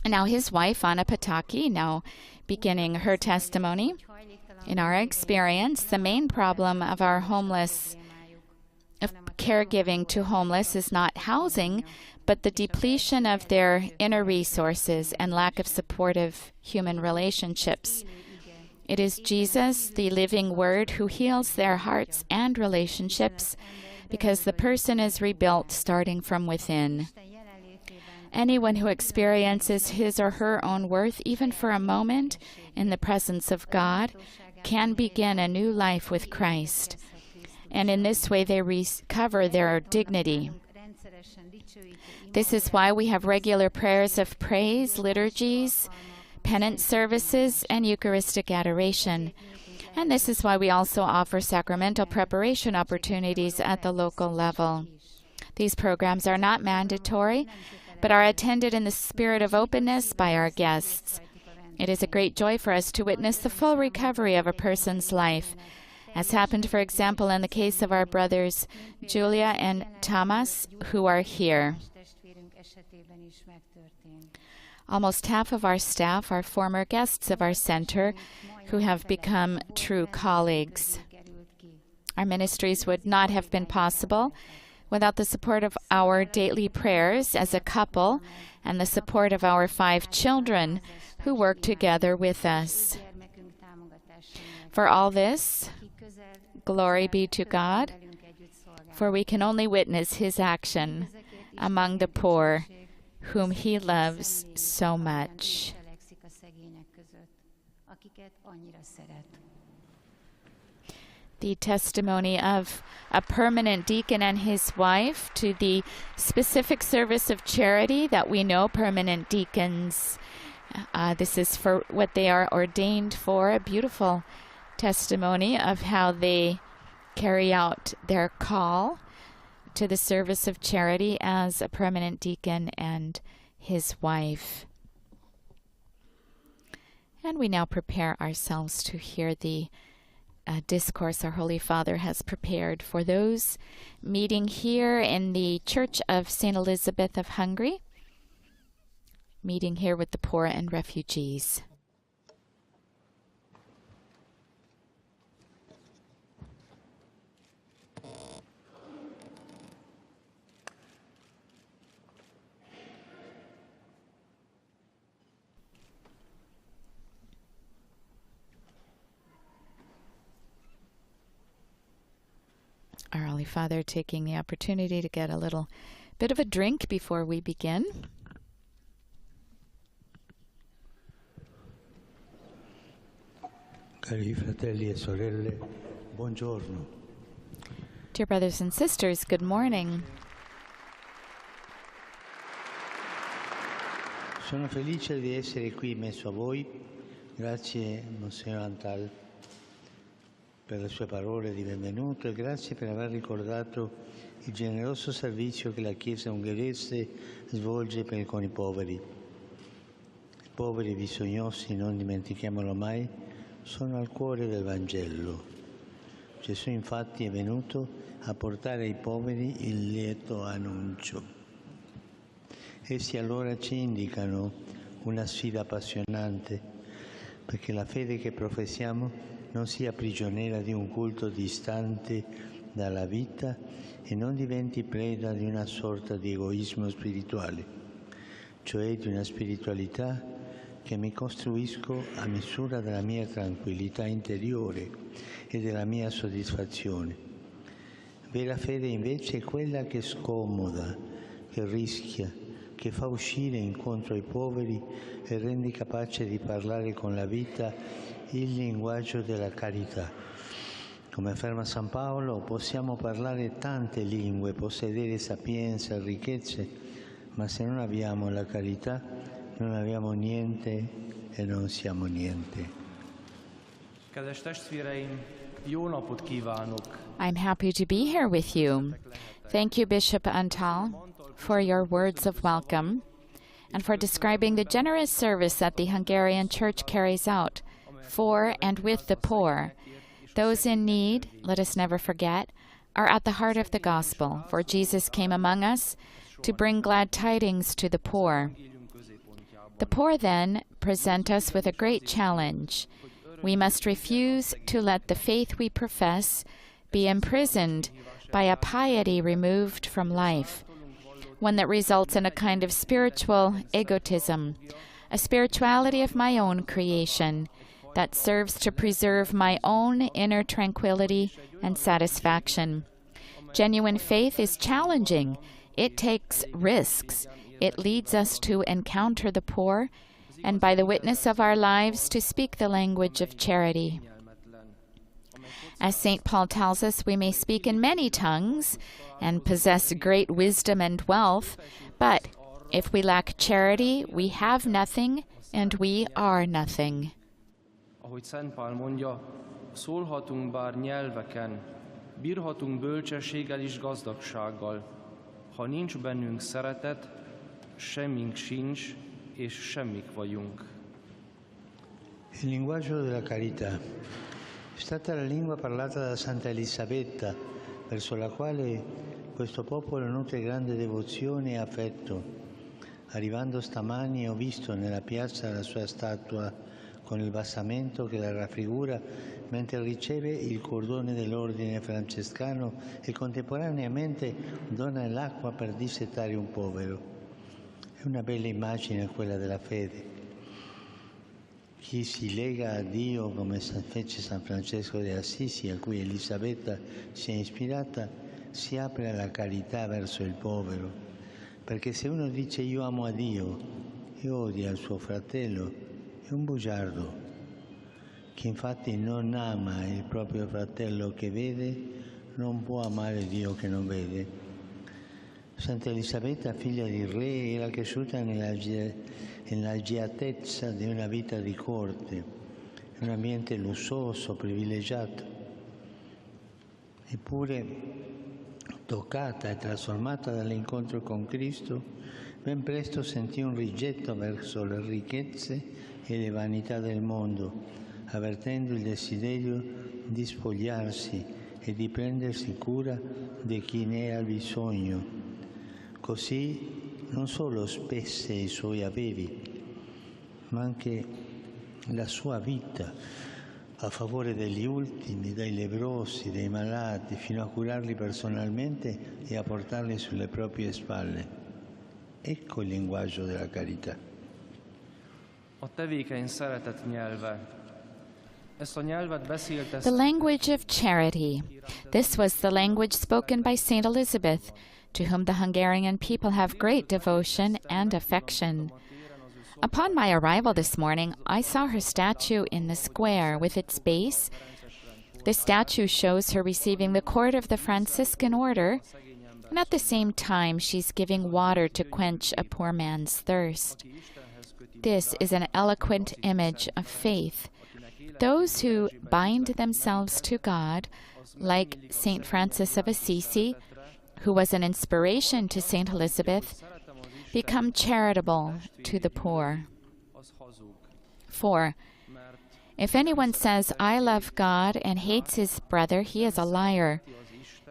Now his wife, Anna Pataki, now beginning her testimony. In our experience, the main problem of our caregiving to homeless is not housing, but the depletion of their inner resources and lack of supportive human relationships. It is Jesus, the living Word, who heals their hearts and relationships because the person is rebuilt starting from within. Anyone who experiences his or her own worth, even for a moment, in the presence of God, can begin a new life with Christ. And in this way, they recover their dignity. This is why we have regular prayers of praise, liturgies, penance services, and Eucharistic adoration. And this is why we also offer sacramental preparation opportunities at the local level. These programs are not mandatory, but are attended in the spirit of openness by our guests. It is a great joy for us to witness the full recovery of a person's life, as happened, for example, in the case of our brothers Julia and Thomas, who are here. Almost half of our staff are former guests of our center who have become true colleagues. Our ministries would not have been possible without the support of our daily prayers as a couple and the support of our 5 children who work together with us. For all this, glory be to God, for we can only witness his action among the poor, whom he loves so much. The testimony of a permanent deacon and his wife to the specific service of charity that we know permanent deacons. This is for what they are ordained for, a beautiful testimony of how they carry out their call to the service of charity as a permanent deacon and his wife. And we now prepare ourselves to hear the discourse our Holy Father has prepared for those meeting here in the Church of St. Elizabeth of Hungary, meeting here with the poor and refugees. Our Holy Father taking the opportunity to get a little bit of a drink before we begin. Cari fratelli e sorelle, buongiorno. Dear brothers and sisters, good morning. Sono felice di essere qui in mezzo a voi. Grazie, Monsignor Antal, per le sue parole di benvenuto e grazie per aver ricordato il generoso servizio che la Chiesa ungherese svolge con i poveri. I poveri e bisognosi, non dimentichiamolo mai, sono al cuore del Vangelo. Gesù infatti è venuto a portare ai poveri il lieto annuncio. Essi allora ci indicano una sfida appassionante, perché la fede che professiamo non sia prigioniera di un culto distante dalla vita e non diventi preda di una sorta di egoismo spirituale, cioè di una spiritualità che mi costruisco a misura della mia tranquillità interiore e della mia soddisfazione. Vera fede invece è quella che scomoda, che rischia, che fa uscire incontro ai poveri e rende capace di parlare con la vita il linguaggio della carità. Come afferma San Paolo, possiamo parlare tante lingue, possedere sapienza e ricchezze, ma se non abbiamo la carità non abbiamo niente e non siamo niente. Kedves testvéreim, jó napot kívánok! I'm happy to be here with you. Thank you, Bishop Antal, for your words of welcome and for describing the generous service that the Hungarian Church carries out for and with the poor. Those in need, let us never forget, are at the heart of the gospel, for Jesus came among us to bring glad tidings to the poor. The poor, then, present us with a great challenge. We must refuse to let the faith we profess be imprisoned by a piety removed from life, one that results in a kind of spiritual egotism, a spirituality of my own creation that serves to preserve my own inner tranquility and satisfaction. Genuine faith is challenging. It takes risks. It leads us to encounter the poor and by the witness of our lives to speak the language of charity. As St. Paul tells us, we may speak in many tongues and possess great wisdom and wealth, but if we lack charity, we have nothing and we are nothing. Ahogy Szent Pál mondja, szólhatunk bár nyelveken, bírhatunk bölcsességgel és gazdagsággal. Ha nincs bennünk szeretet, semmink sincs, és semmik vagyunk. Il linguaggio della carità è stata la lingua parlata da Santa Elisabetta, verso la quale questo popolo nutre grande devozione e affetto. Arrivando stamani ho visto nella piazza la sua statua con il basamento che la raffigura mentre riceve il cordone dell'ordine francescano e contemporaneamente dona l'acqua per dissetare un povero. È una bella immagine quella della fede. Chi si lega a Dio, come fece San Francesco di Assisi, a cui Elisabetta si è ispirata, si apre alla carità verso il povero. Perché se uno dice io amo a Dio e odia il suo fratello, è un bugiardo. Chi infatti non ama il proprio fratello che vede, non può amare Dio che non vede. Santa Elisabetta, figlia di re, era cresciuta nell'agiatezza di una vita di corte, in un ambiente lussuoso, privilegiato. Eppure, toccata e trasformata dall'incontro con Cristo, ben presto sentì un rigetto verso le ricchezze e le vanità del mondo, avvertendo il desiderio di spogliarsi e di prendersi cura di chi ne ha bisogno. Così non solo spesse i suoi averi, ma anche la sua vita a favore degli ultimi, dei lebbrosi, dei malati, fino a curarli personalmente e a portarli sulle proprie spalle. Ecco il linguaggio della carità. A tevékeny szeretet nyelve. Ezt a nyelvet beszélte The language of charity. This was the language spoken by Saint Elizabeth, to whom the Hungarian people have great devotion and affection. Upon my arrival this morning, I saw her statue in the square with its base. The statue shows her receiving the cord of the Franciscan order, and at the same time she's giving water to quench a poor man's thirst. This is an eloquent image of faith. Those who bind themselves to God, like Saint Francis of Assisi, who was an inspiration to Saint Elizabeth, become charitable to the poor. 4. If anyone says, I love God, and hates his brother, he is a liar.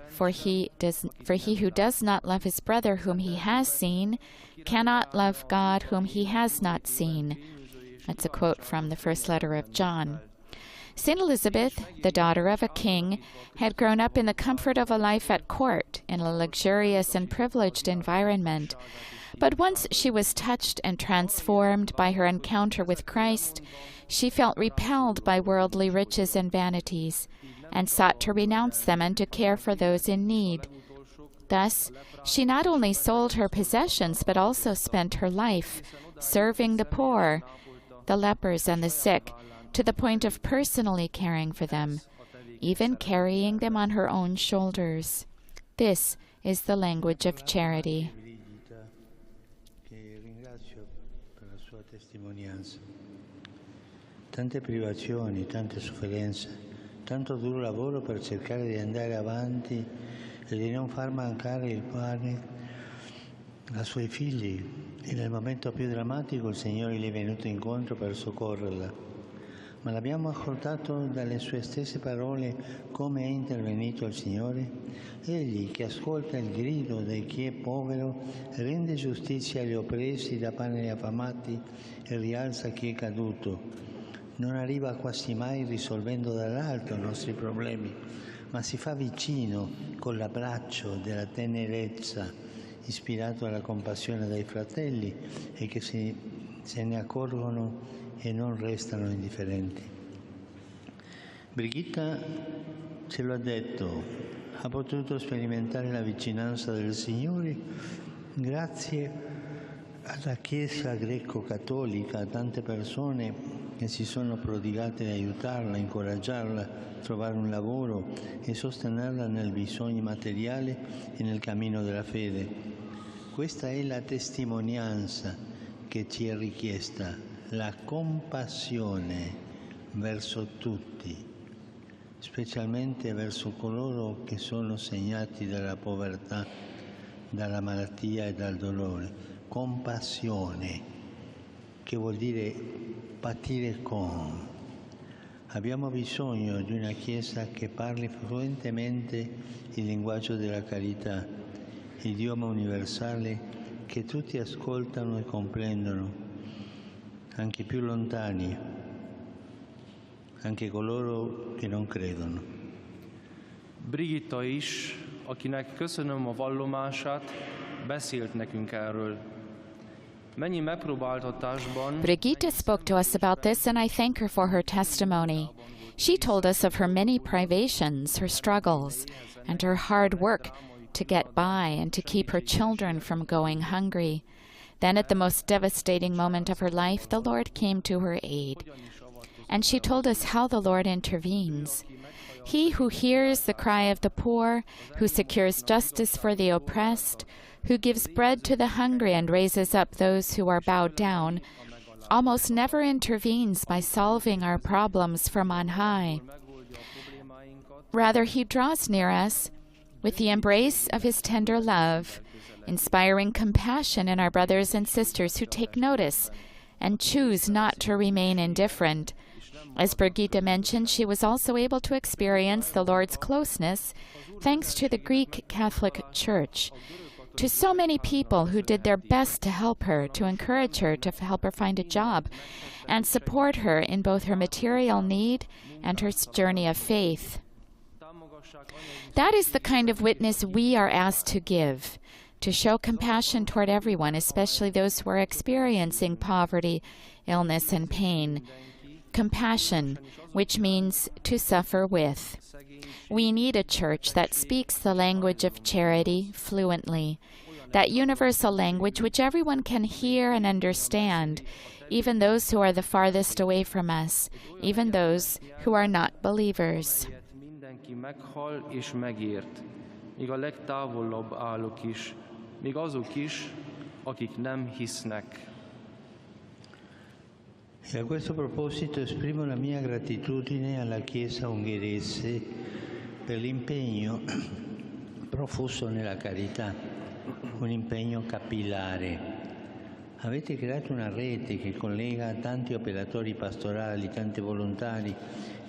For he who does not love his brother whom he has seen cannot love God whom he has not seen. That's a quote from the first letter of John. Saint Elizabeth, the daughter of a king, had grown up in the comfort of a life at court in a luxurious and privileged environment. But once she was touched and transformed by her encounter with Christ, she felt repelled by worldly riches and vanities, and sought to renounce them and to care for those in need. Thus, she not only sold her possessions, but also spent her life serving the poor, the lepers, and the sick, to the point of personally caring for them, even carrying them on her own shoulders. This is the language of charity. Tante privazioni, tante sofferenze, tanto duro lavoro per cercare di andare avanti e di non far mancare il pane ai suoi figli. E nel momento più drammatico il Signore gli è venuto incontro per soccorrerla. Ma l'abbiamo ascoltato dalle sue stesse parole come è intervenuto il Signore? Egli che ascolta il grido di chi è povero, rende giustizia agli oppressi, dà pane agli affamati e rialza chi è caduto. Non arriva quasi mai risolvendo dall'alto i nostri problemi, ma si fa vicino con l'abbraccio della tenerezza, ispirato alla compassione dei fratelli e che se ne accorgono e non restano indifferenti. Brigitta ce lo ha detto, ha potuto sperimentare la vicinanza del Signore grazie alla Chiesa greco-cattolica, a tante persone che si sono prodigate ad aiutarla, incoraggiarla a trovare un lavoro e sostenerla nel bisogno materiale e nel cammino della fede. Questa è la testimonianza che ci è richiesta, la compassione verso tutti, specialmente verso coloro che sono segnati dalla povertà, dalla malattia e dal dolore. Compassione, che vuol dire patire con. Abbiamo bisogno di una Chiesa che parli fluentemente il linguaggio della carità, idioma universale che tutti ascoltano e comprendono, anche i più lontani, anche coloro che non credono. Brigitta is, akinek köszönöm a vallomását, beszélt nekünk erről. Mennyi megpróbáltatásban Brigitte spoke to us about this, and I thank her for her testimony. She told us of her many privations, her struggles, and her hard work to get by and to keep her children from going hungry. Then at the most devastating moment of her life, the Lord came to her aid. And she told us how the Lord intervenes. He who hears the cry of the poor, who secures justice for the oppressed, who gives bread to the hungry and raises up those who are bowed down, almost never intervenes by solving our problems from on high. Rather, he draws near us with the embrace of his tender love, inspiring compassion in our brothers and sisters who take notice and choose not to remain indifferent. As Brigitte mentioned, she was also able to experience the Lord's closeness thanks to the Greek Catholic Church, to so many people who did their best to help her, to encourage her, to help her find a job, and support her in both her material need and her journey of faith. That is the kind of witness we are asked to give, to show compassion toward everyone, especially those who are experiencing poverty, illness, and pain. compassion, which means to suffer with. We need a church that speaks the language of charity fluently, that universal language which everyone can hear and understand, even those who are the farthest away from us, even those who are not believers. Mindenki meghal és megért, míg a legtávolabb állók is, még azok is, akik nem hisznek. E a questo proposito esprimo la mia gratitudine alla Chiesa ungherese per l'impegno profuso nella carità, un impegno capillare. Avete creato una rete che collega tanti operatori pastorali, tanti volontari,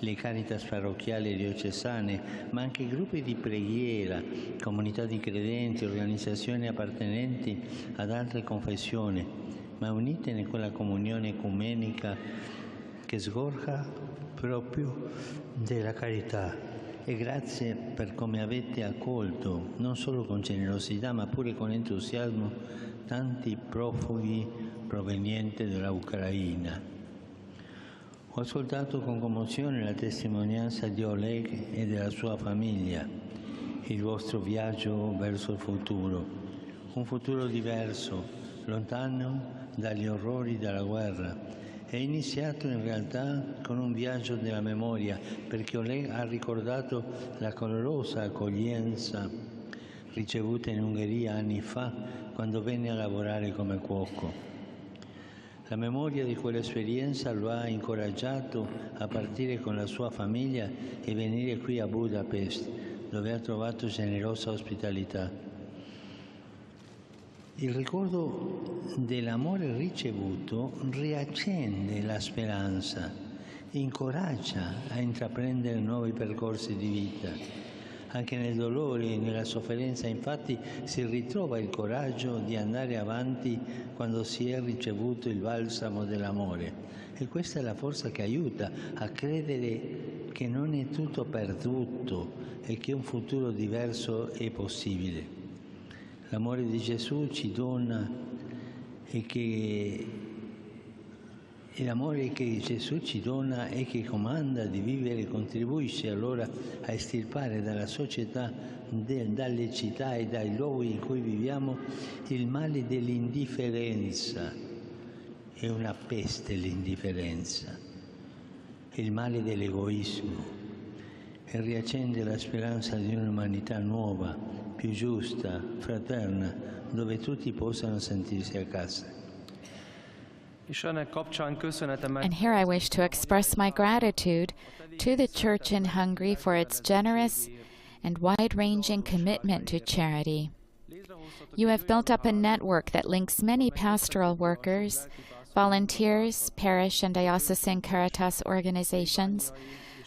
le caritas parrocchiali e diocesane, ma anche gruppi di preghiera, comunità di credenti, organizzazioni appartenenti ad altre confessioni, ma unite in quella comunione ecumenica che sgorga proprio della carità. E grazie per come avete accolto, non solo con generosità, ma pure con entusiasmo, tanti profughi provenienti dalla Ucraina. Ho ascoltato con commozione la testimonianza di Oleg e della sua famiglia, il vostro viaggio verso il futuro, un futuro diverso, lontano dagli orrori della guerra. È iniziato in realtà con un viaggio della memoria, perché Oleg ha ricordato la calorosa accoglienza ricevuta in Ungheria anni fa, quando venne a lavorare come cuoco. La memoria di quell'esperienza lo ha incoraggiato a partire con la sua famiglia e venire qui a Budapest, dove ha trovato generosa ospitalità. Il ricordo dell'amore ricevuto riaccende la speranza, incoraggia a intraprendere nuovi percorsi di vita. Anche nel dolore e nella sofferenza, infatti, si ritrova il coraggio di andare avanti quando si è ricevuto il balsamo dell'amore. E questa è la forza che aiuta a credere che non è tutto perduto e che un futuro diverso è possibile. L'amore di Gesù ci dona l'amore che Gesù ci dona e che comanda di vivere contribuisce allora a estirpare dalla società, dalle città e dai luoghi in cui viviamo il male dell'indifferenza. È una peste l'indifferenza, il male dell'egoismo, e riaccende la speranza di un'umanità nuova, più giusta, fraterna, dove tutti possano sentirsi a casa. And here I wish to express my gratitude to the Church in Hungary for its generous and wide-ranging commitment to charity. You have built up a network that links many pastoral workers, volunteers, parish and diocesan caritas organizations,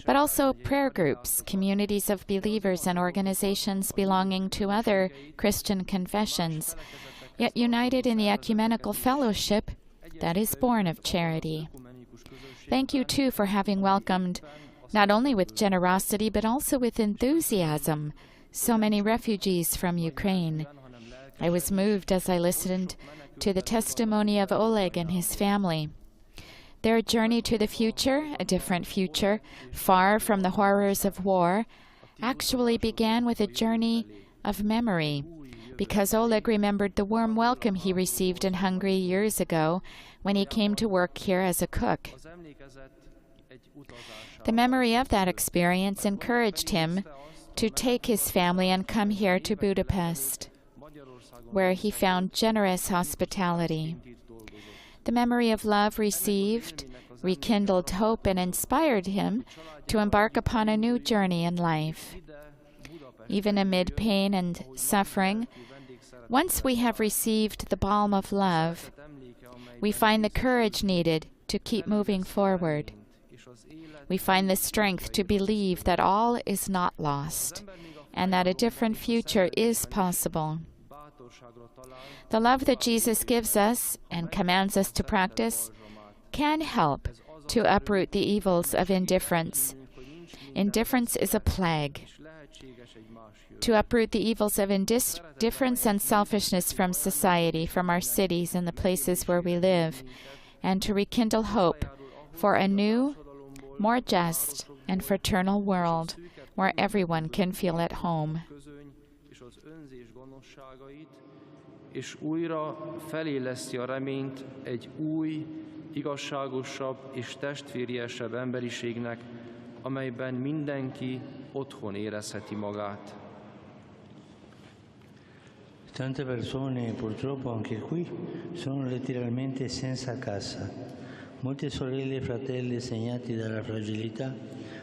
but also prayer groups, communities of believers, and organizations belonging to other Christian confessions, yet united in the ecumenical fellowship that is born of charity. Thank you, too, for having welcomed, not only with generosity, but also with enthusiasm, so many refugees from Ukraine. I was moved as I listened to the testimony of Oleg and his family. Their journey to the future, a different future, far from the horrors of war, actually began with a journey of memory, because Oleg remembered the warm welcome he received in Hungary years ago when he came to work here as a cook. The memory of that experience encouraged him to take his family and come here to Budapest, where he found generous hospitality. The memory of love received rekindled hope and inspired him to embark upon a new journey in life. Even amid pain and suffering, once we have received the balm of love, we find the courage needed to keep moving forward. We find the strength to believe that all is not lost and that a different future is possible. The love that Jesus gives us and commands us to practice can help to uproot the evils of indifference. Indifference is a plague. To uproot the evils of indifference and selfishness from society, from our cities and the places where we live, and to rekindle hope for a new more just, and fraternal world where everyone can feel at home. És újra feléleszti a reményt egy új, igazságosabb és testvériesebb emberiségnek, amelyben mindenki otthon érezheti magát. Tante persone purtroppo anche qui sono letteralmente senza casa. Molte sorelle e fratelli segnati dalla fragilità,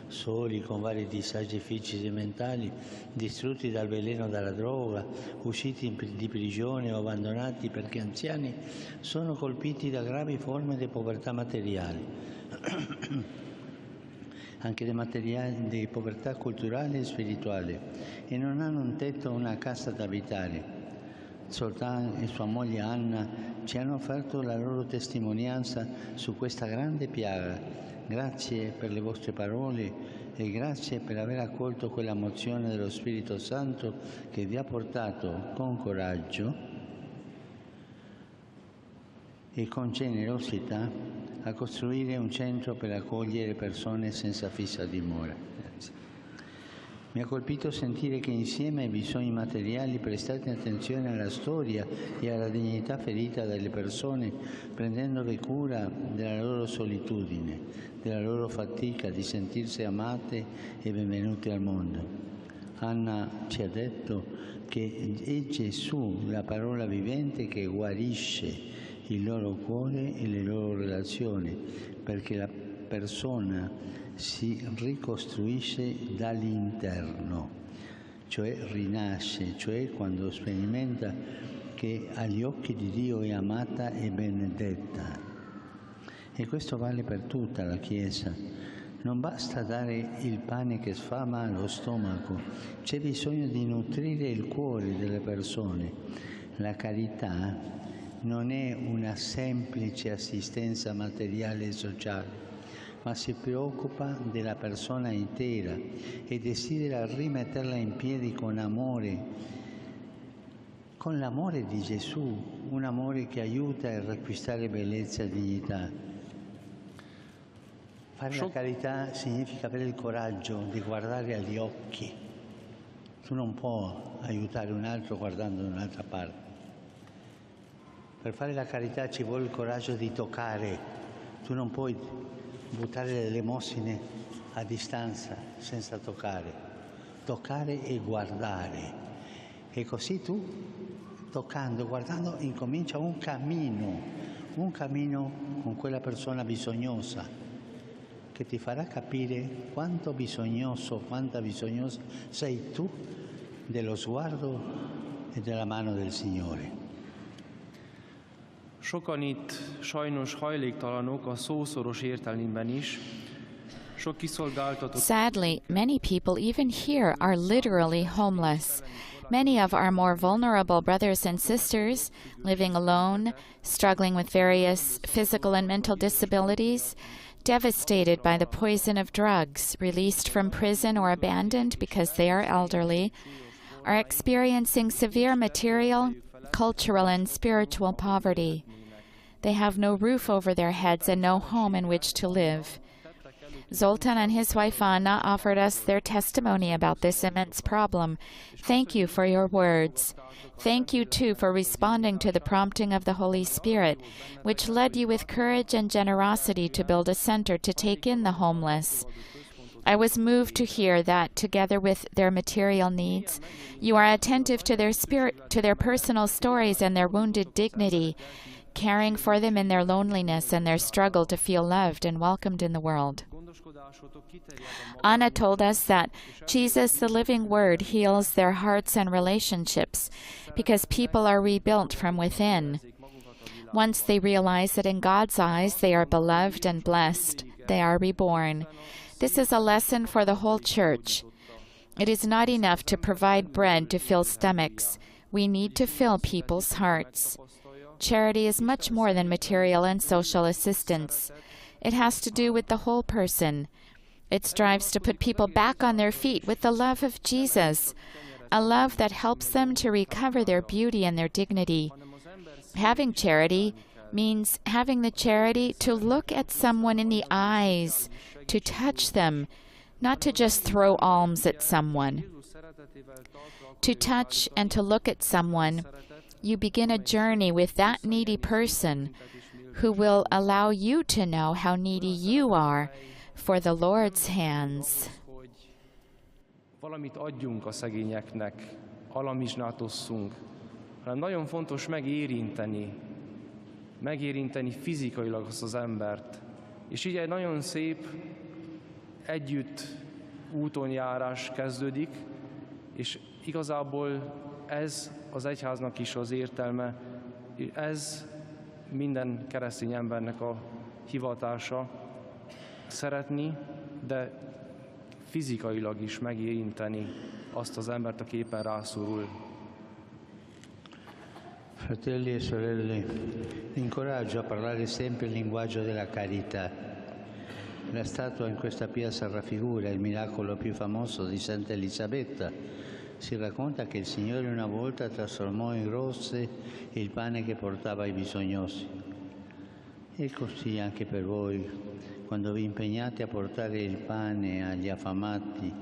soli con vari disagi fisici e mentali, distrutti dal veleno della droga, usciti di prigione o abbandonati perché anziani, sono colpiti da gravi forme di povertà materiale, anche di povertà culturale e spirituale, e non hanno un tetto o una casa da abitare. Zoltan e sua moglie Anna ci hanno offerto la loro testimonianza su questa grande piaga. Grazie per le vostre parole e grazie per aver accolto quella mozione dello Spirito Santo che vi ha portato con coraggio e con generosità a costruire un centro per accogliere persone senza fissa dimora. Grazie. Mi ha colpito sentire che insieme ai bisogni materiali prestate attenzione alla storia e alla dignità ferita dalle persone, prendendovi cura della loro solitudine, della loro fatica di sentirsi amate e benvenute al mondo. Anna ci ha detto che è Gesù, la parola vivente, che guarisce il loro cuore e le loro relazioni, perché la persona si ricostruisce dall'interno, cioè rinasce, cioè quando sperimenta che agli occhi di Dio è amata e benedetta. E questo vale per tutta la Chiesa. Non basta dare il pane che sfama allo stomaco, c'è bisogno di nutrire il cuore delle persone. La carità non è una semplice assistenza materiale e sociale, ma si preoccupa della persona intera e desidera rimetterla in piedi con amore, con l'amore di Gesù, un amore che aiuta a riacquistare bellezza e dignità. Fare la carità significa avere il coraggio di guardare agli occhi. Tu non puoi aiutare un altro guardando da un'altra parte. Per fare la carità ci vuole il coraggio di toccare. Tu non puoi buttare le elemosine a distanza senza toccare e guardare. E così tu, toccando, guardando, incomincia un cammino con quella persona bisognosa che ti farà capire quanto bisognoso, quanta bisognosa sei tu dello sguardo e della mano del Signore. Sokan itt sajnos hajléktalanok a szószoros értelemben is. Sok kiszolgáltatott. Sadly, many people even here are literally homeless. Many of our more vulnerable brothers and sisters, living alone, struggling with various physical and mental disabilities, devastated by the poison of drugs, released from prison or abandoned because they are elderly, are experiencing severe material, cultural, and spiritual poverty. They have no roof over their heads and no home in which to live. Zoltan and his wife Anna offered us their testimony about this immense problem. Thank you for your words. Thank you, too, for responding to the prompting of the Holy Spirit, which led you with courage and generosity to build a center to take in the homeless. I was moved to hear that, together with their material needs, you are attentive to their personal stories and their wounded dignity, caring for them in their loneliness and their struggle to feel loved and welcomed in the world. Anna told us that Jesus, the living Word, heals their hearts and relationships because people are rebuilt from within. Once they realize that in God's eyes they are beloved and blessed, they are reborn. This is a lesson for the whole church. It is not enough to provide bread to fill stomachs. We need to fill people's hearts. Charity is much more than material and social assistance. It has to do with the whole person. It strives to put people back on their feet with the love of Jesus, a love that helps them to recover their beauty and their dignity. Having charity means having the charity to look at someone in the eyes, to touch them, not to just throw alms at someone. To touch and to look at someone, you begin a journey with that needy person who will allow you to know how needy you are for the Lord's hands. Valamit adjunk a szegényeknek, alamizsnát osszunk, hanem nagyon fontos megérinteni fizikailag azt az embert. És így egy nagyon szép együtt útonjárás kezdődik, és igazából ez az egyháznak is az értelme, ez minden keresztény embernek a hivatása, szeretni, de fizikailag is megérinteni azt az embert, aki éppen rászorul. Fratelli e sorelle, incoraggio a parlare sempre il linguaggio della carità. La statua in questa piazza raffigura il miracolo più famoso di Santa Elisabetta. Si racconta che il Signore una volta trasformò in rose il pane che portava ai bisognosi. E così anche per voi, quando vi impegnate a portare il pane agli affamati,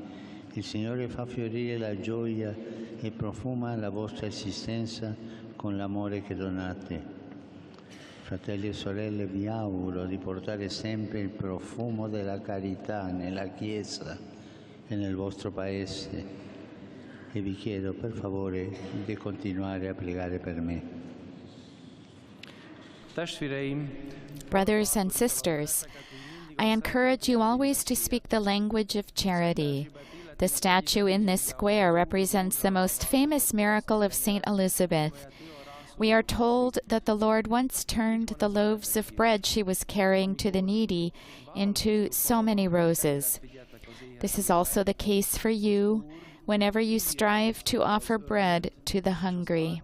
il Signore fa fiorire la gioia e profuma la vostra esistenza con l'amore che donate. Fratelli e sorelle, vi auguro di portare sempre il profumo della carità nella Chiesa e nel vostro Paese e vi chiedo per favore di continuare a pregare per me. Brothers and sisters, I encourage you always to speak the language of charity. The statue in this square represents the most famous miracle of Saint Elizabeth. We are told that the Lord once turned the loaves of bread she was carrying to the needy into so many roses. This is also the case for you whenever you strive to offer bread to the hungry.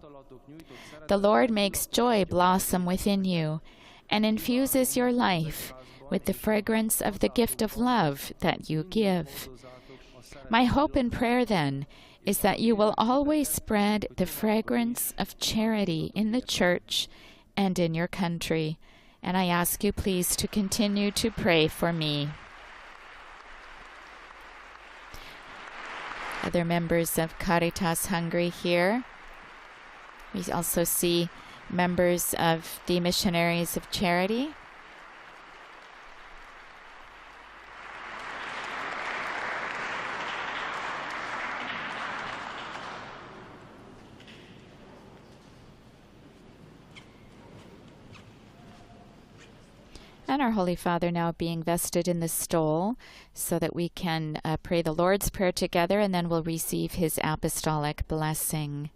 The Lord makes joy blossom within you and infuses your life with the fragrance of the gift of love that you give. My hope and prayer, then, is that you will always spread the fragrance of charity in the church and in your country. And I ask you please to continue to pray for me. Other members of Caritas Hungary here. We also see members of the Missionaries of Charity. And our Holy Father now being vested in the stole so that we can pray the Lord's Prayer together, and then we'll receive his apostolic blessing.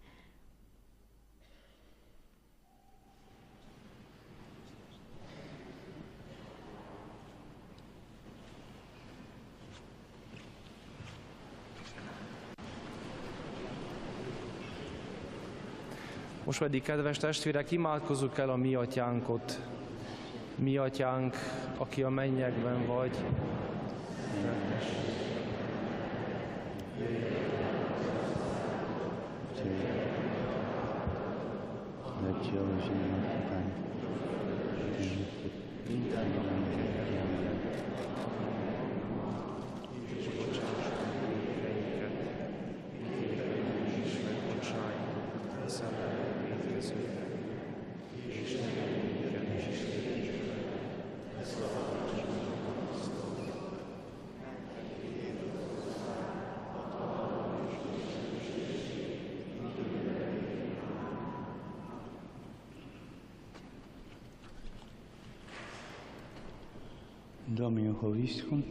Most pedig, kedves testvérek, imádkozzuk el a mi atyánkot. Mi atyánk, aki a mennyekben vagy. Domino Hoviscum,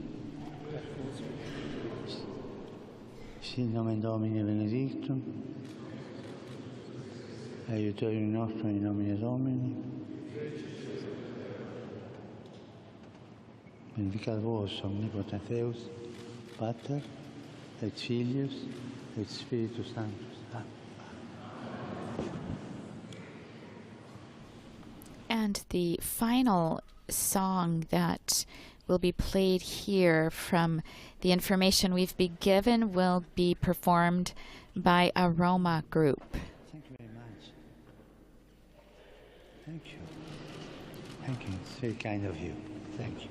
sin nomen Domini benedictum, aiutorium nostrum in nomine Domini, benedicat vos omnipotens Deus, Pater, et Filius, et Spiritus Sanctus. And the final song that will be played here from the information we've been given will be performed by a Roma group. Thank you very much. Thank you. Thank you. It's very kind of you. Thank you.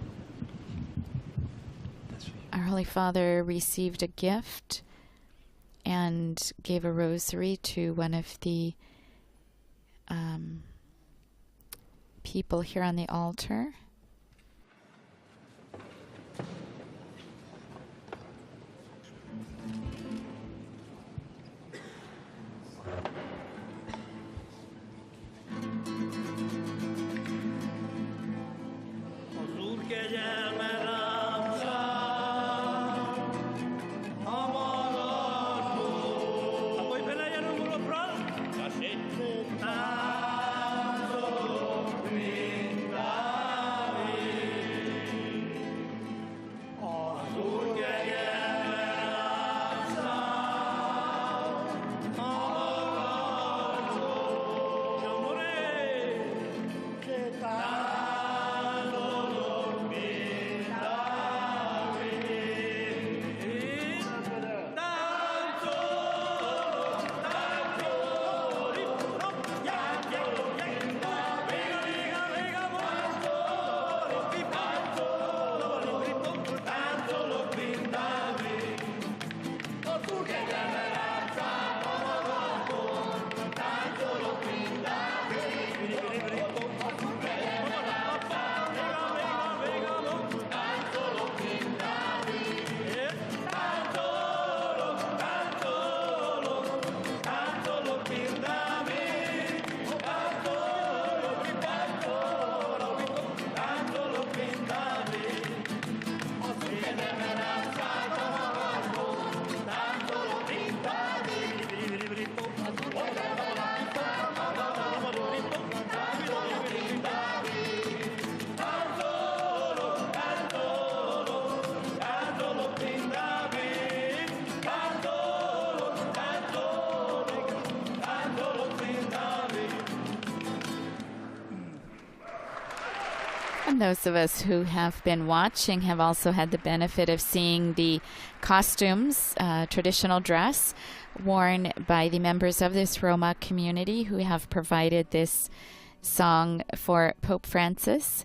our Holy Father received a gift and gave a rosary to one of the people here on the altar. And those of us who have been watching have also had the benefit of seeing the costumes, traditional dress, worn by the members of this Roma community who have provided this song for Pope Francis.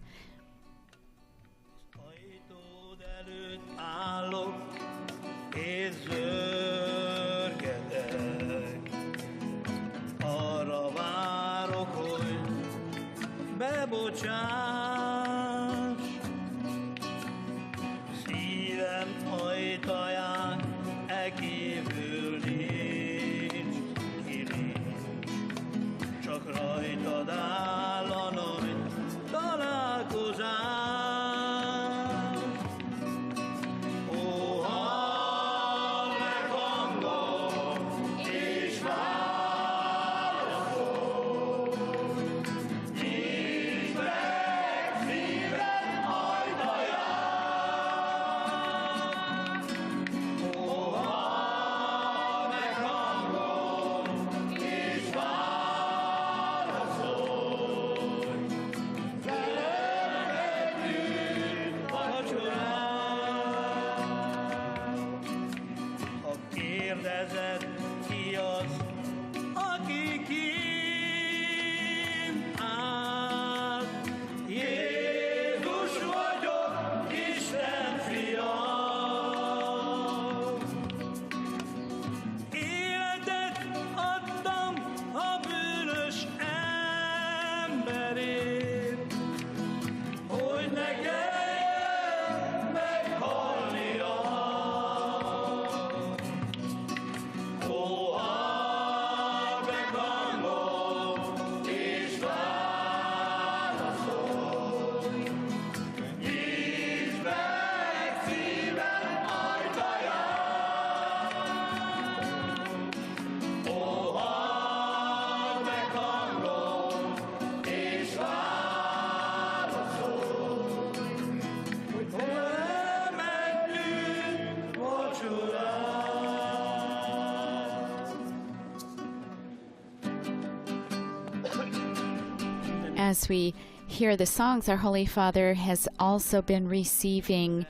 As we hear the songs, our Holy Father has also been receiving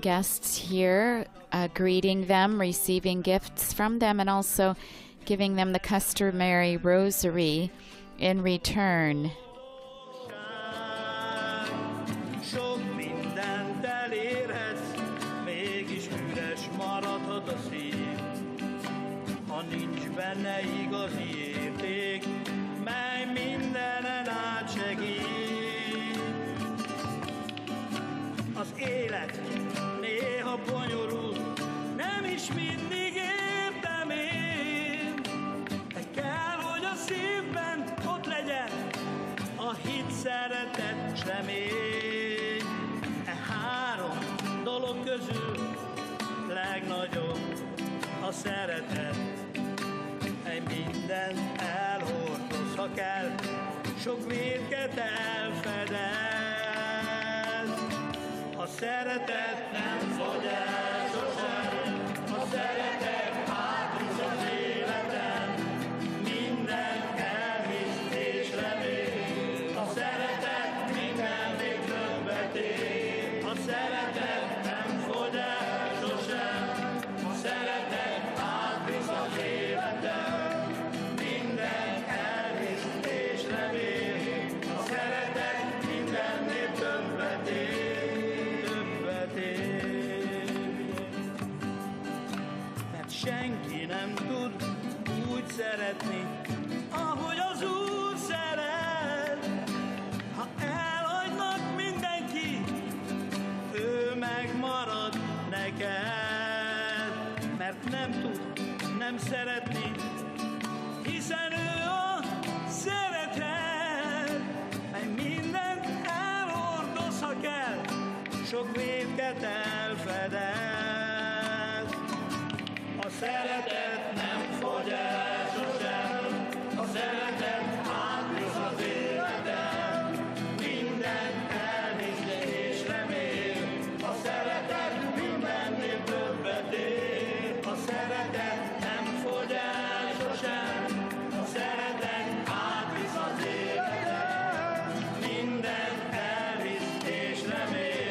guests here, greeting them, receiving gifts from them, and also giving them the customary rosary in return. Sok mindent elérhetsz, bent ott legyen a hit, szeretet s remény. E három dolog közül legnagyobb a szeretet. Egy mindent elhordoz, ha kell, sok mérget elfedez. A szeretet nem fogy el sosem, a szeretet átvisz az életem, mindent elvisz és remél. A szeretet mindennél többet ér, a szeretet nem fogy el sosem, a szeretet átvisz az életem, mindent elvisz és remél. A szeretet mindennél többet ér, többet ér. Mert senki nem tud úgy szeretni, ahogy az Úr szeret. Ha elhagynak mindenki, ő megmarad neked. Mert nem tud nem szeretni, hiszen ő a szeretet. Mely mindent elhordoz, ha kell, sok vétket elfedez. A szeretet nem fogy el sosem, a szeretet átvisz az életem, mindent elvisz és remél. A szeretet mindennél többet ér, a szeretet nem fogy el sosem, a szeretet átvisz az életem, mindent elvisz és remél.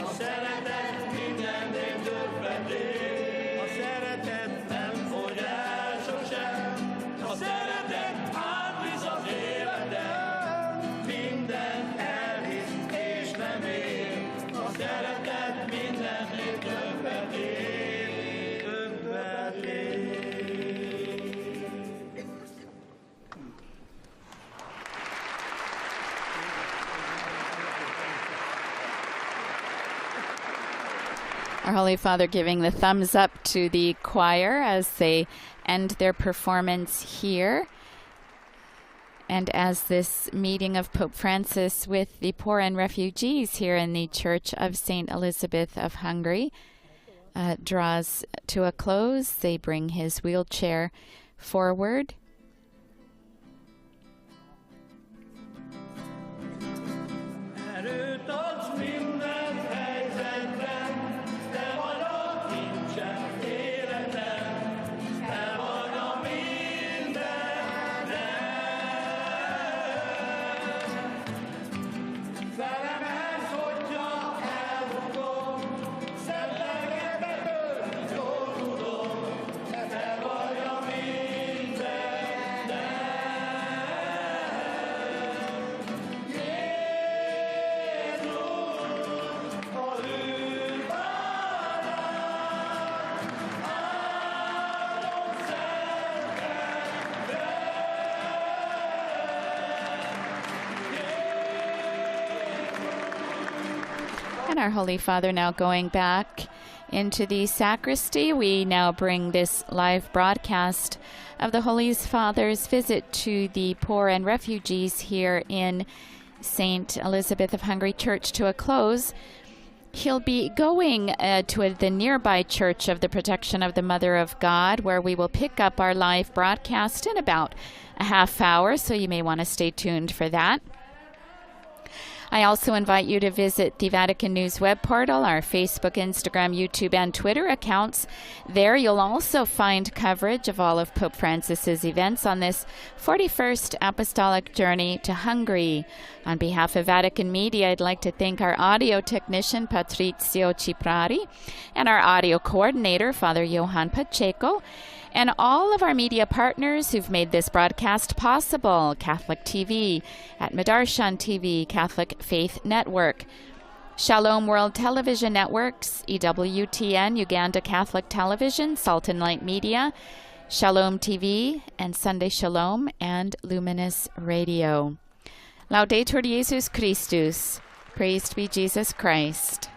A szeretet mindennél többet ér, a szeretet nem fogy el sosem, a szeretet átvisz az életem, mindent elvisz és remél. A szeretet mindennél többet ér, többet ér. Our Holy Father giving the thumbs up to the choir as they end their performance here. And as this meeting of Pope Francis with the poor and refugees here in the Church of St. Elizabeth of Hungary draws to a close, they bring his wheelchair forward. Erőt adsz minden helyzetben, te vagy a kincsem életem, te vagy a mindenem. Felemelsz, hogyha elbukom, szent lelkedet jól tudom, te vagy a mindenem. And our Holy Father now going back into the sacristy, we now bring this live broadcast of the Holy Father's visit to the poor and refugees here in St. Elizabeth of Hungary Church to a close. He'll be going to the nearby Church of the Protection of the Mother of God, where we will pick up our live broadcast in about a half hour, so you may want to stay tuned for that. I also invite you to visit the Vatican News web portal, our Facebook, Instagram, YouTube, and Twitter accounts. There you'll also find coverage of all of Pope Francis's events on this 41st Apostolic journey to Hungary. On behalf of Vatican Media, I'd like to thank our audio technician, Patrizio Ciprari, and our audio coordinator, Father Johan Pacheco, and all of our media partners who've made this broadcast possible: Catholic TV, at Madarshan TV, Catholic Faith Network, Shalom World Television Networks, EWTN, Uganda Catholic Television, Salt and Light Media, Shalom TV, and Sunday Shalom, and Luminous Radio. Laudetur Jesus Christus. Praised be Jesus Christ.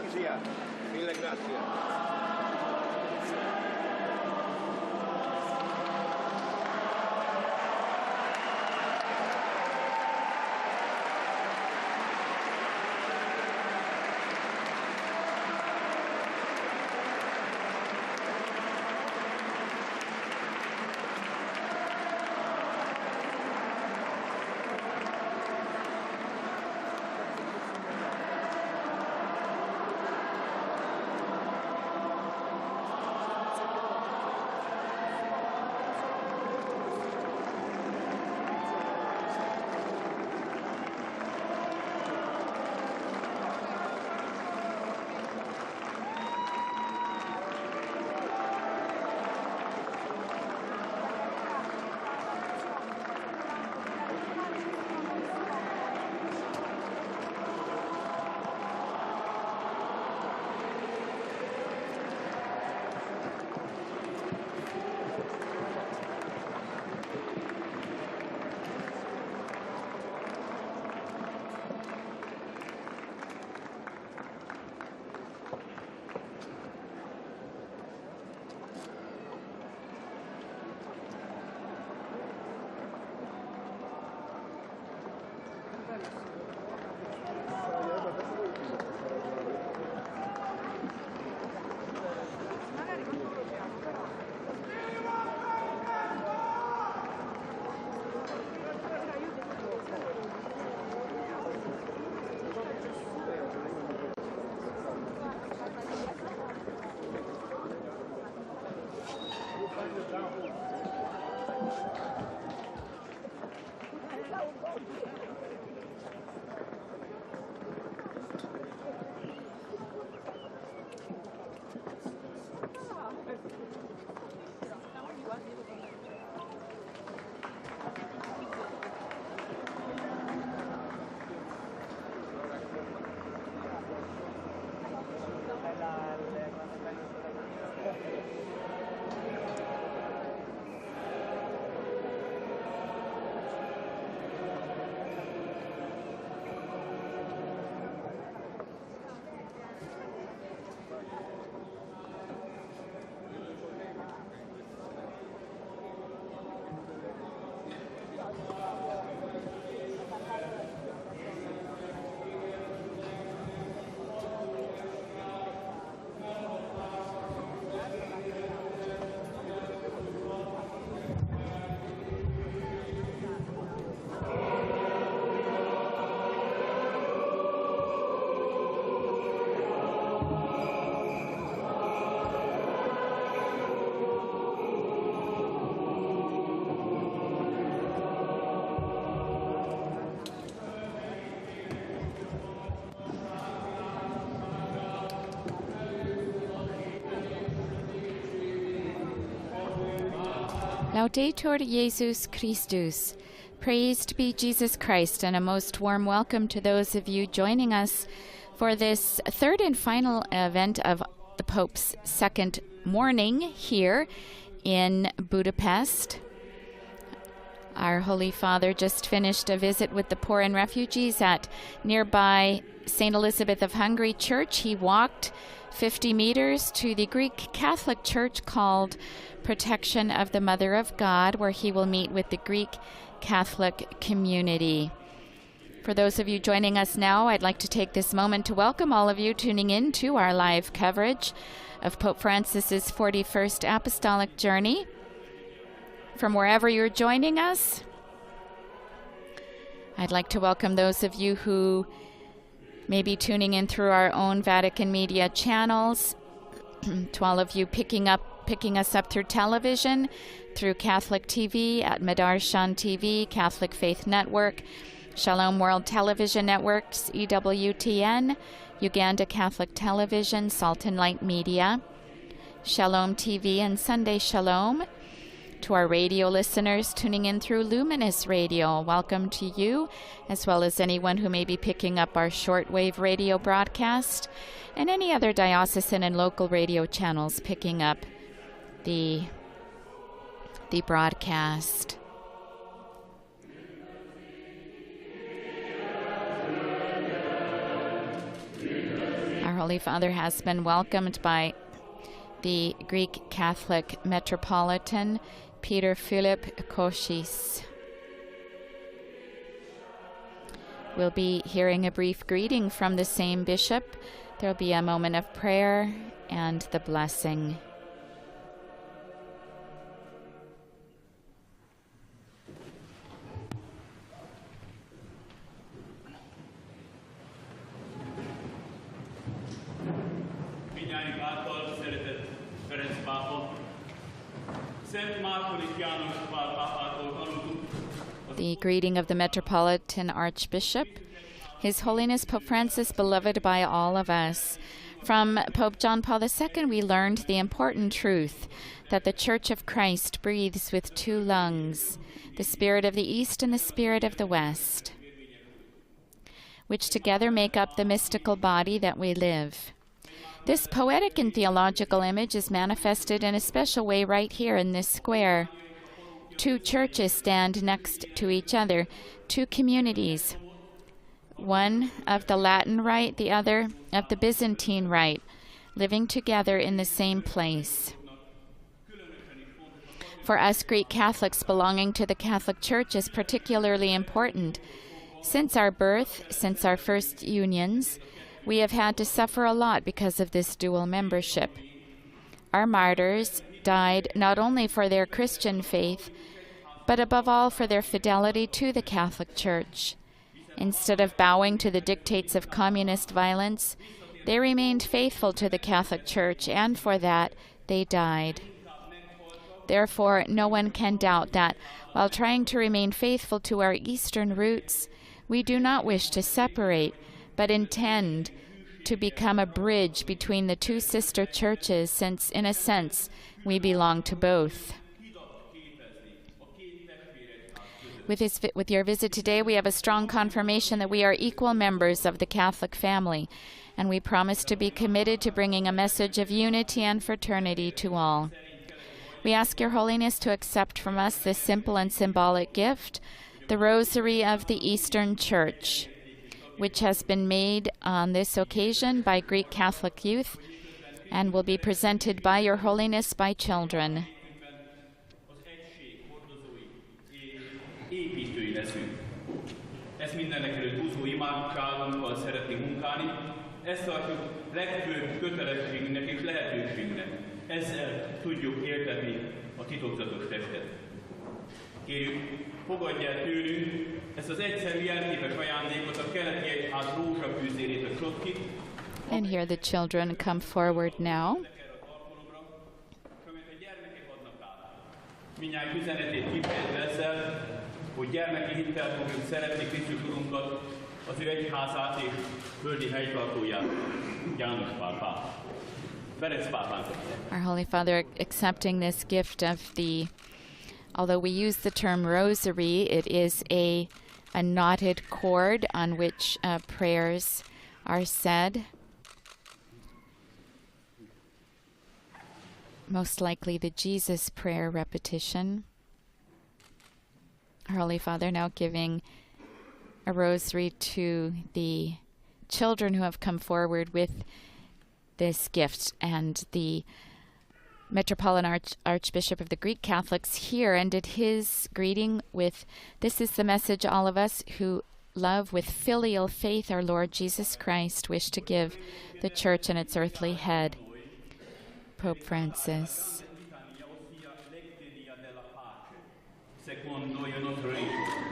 grazie. Mille grazie. Laudetur Jesus Christus. Praised be Jesus Christ, and a most warm welcome to those of you joining us for this third and final event of the Pope's second morning here in Budapest. Our Holy Father just finished a visit with the poor and refugees at nearby St. Elizabeth of Hungary Church. He walked 50 meters to the Greek Catholic Church called Protection of the Mother of God, where he will meet with the Greek Catholic community. For those of you joining us now, I'd like to take this moment to welcome all of you tuning in to our live coverage of Pope Francis's 41st Apostolic Journey. From wherever you're joining us, I'd like to welcome those of you who may be tuning in through our own Vatican Media channels, to all of you picking us up through television, through Catholic TV at Madarshan TV, Catholic Faith Network, Shalom World Television Networks, EWTN, Uganda Catholic Television, Salt and Light Media, Shalom TV and Sunday Shalom. To our radio listeners tuning in through Luminous Radio, welcome to you, as well as anyone who may be picking up our shortwave radio broadcast, and any other diocesan and local radio channels picking up the broadcast. Our Holy Father has been welcomed by the Greek Catholic Metropolitan Peter Philip Koshis. We'll be hearing a brief greeting from the same bishop. There'll be a moment of prayer and the blessing. The greeting of the Metropolitan Archbishop. His Holiness Pope Francis, beloved by all of us. From Pope John Paul II, we learned the important truth that the Church of Christ breathes with two lungs, the Spirit of the East and the Spirit of the West, which together make up the mystical body that we live. This poetic and theological image is manifested in a special way right here in this square. Two churches stand next to each other, two communities, one of the Latin Rite, the other of the Byzantine Rite, living together in the same place. For us Greek Catholics, belonging to the Catholic Church is particularly important. Since our birth, since our first unions, we have had to suffer a lot because of this dual membership. Our martyrs died not only for their Christian faith, but above all for their fidelity to the Catholic Church. Instead of bowing to the dictates of communist violence, they remained faithful to the Catholic Church, and for that they died. Therefore, no one can doubt that, while trying to remain faithful to our Eastern roots, we do not wish to separate, but intend to become a bridge between the two sister churches, since, in a sense, we belong to both. With your visit today, we have a strong confirmation that we are equal members of the Catholic family, and we promise to be committed to bringing a message of unity and fraternity to all. We ask Your Holiness to accept from us this simple and symbolic gift, the Rosary of the Eastern Church, which has been made on this occasion by Greek Catholic youth and will be presented by Your Holiness by children. Építői leszünk. Ezt mindenekelőtt búzó imádságunkkal szeretnénk munkálni. Ezt tartjuk legfőbb kötelességünknek és lehetőségünknek. Ezzel tudjuk éltetni a titokzatos testet. Kérjük, fogadj el tőlünk ezt az egyszerű jelképes ajándékot, a keleti egyház rózsafűzérét, a csotkit. And here the children come forward now. Mindjárt üzenetét kifejezve ezzel, hogy gyermeki hittel fogjuk szeretni Krisztus Urunkat, az ő egyházát és földi helytartóját, János pápát. Ferenc pápánkat. Our Holy Father, accepting this gift of the, although we use the term rosary, it is a knotted cord on which prayers are said. Most likely the Jesus prayer repetition. Our Holy Father now giving a rosary to the children who have come forward with this gift, and the Metropolitan Archbishop of the Greek Catholics here ended his greeting with, "This is the message all of us who love with filial faith our Lord Jesus Christ wish to give the Church and its earthly head, Pope Francis."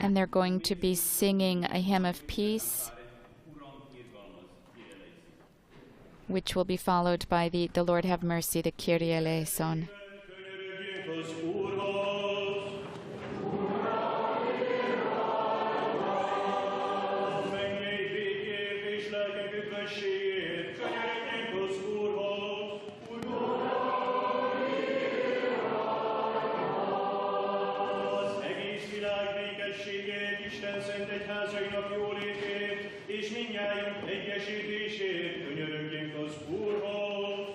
And they're going to be singing a hymn of peace, which will be followed by the Lord have mercy, the Kyrie eleison. Isten szent egyházainak jólétét és mindnyájunk egyesítését könyörögjünk az Úrhoz.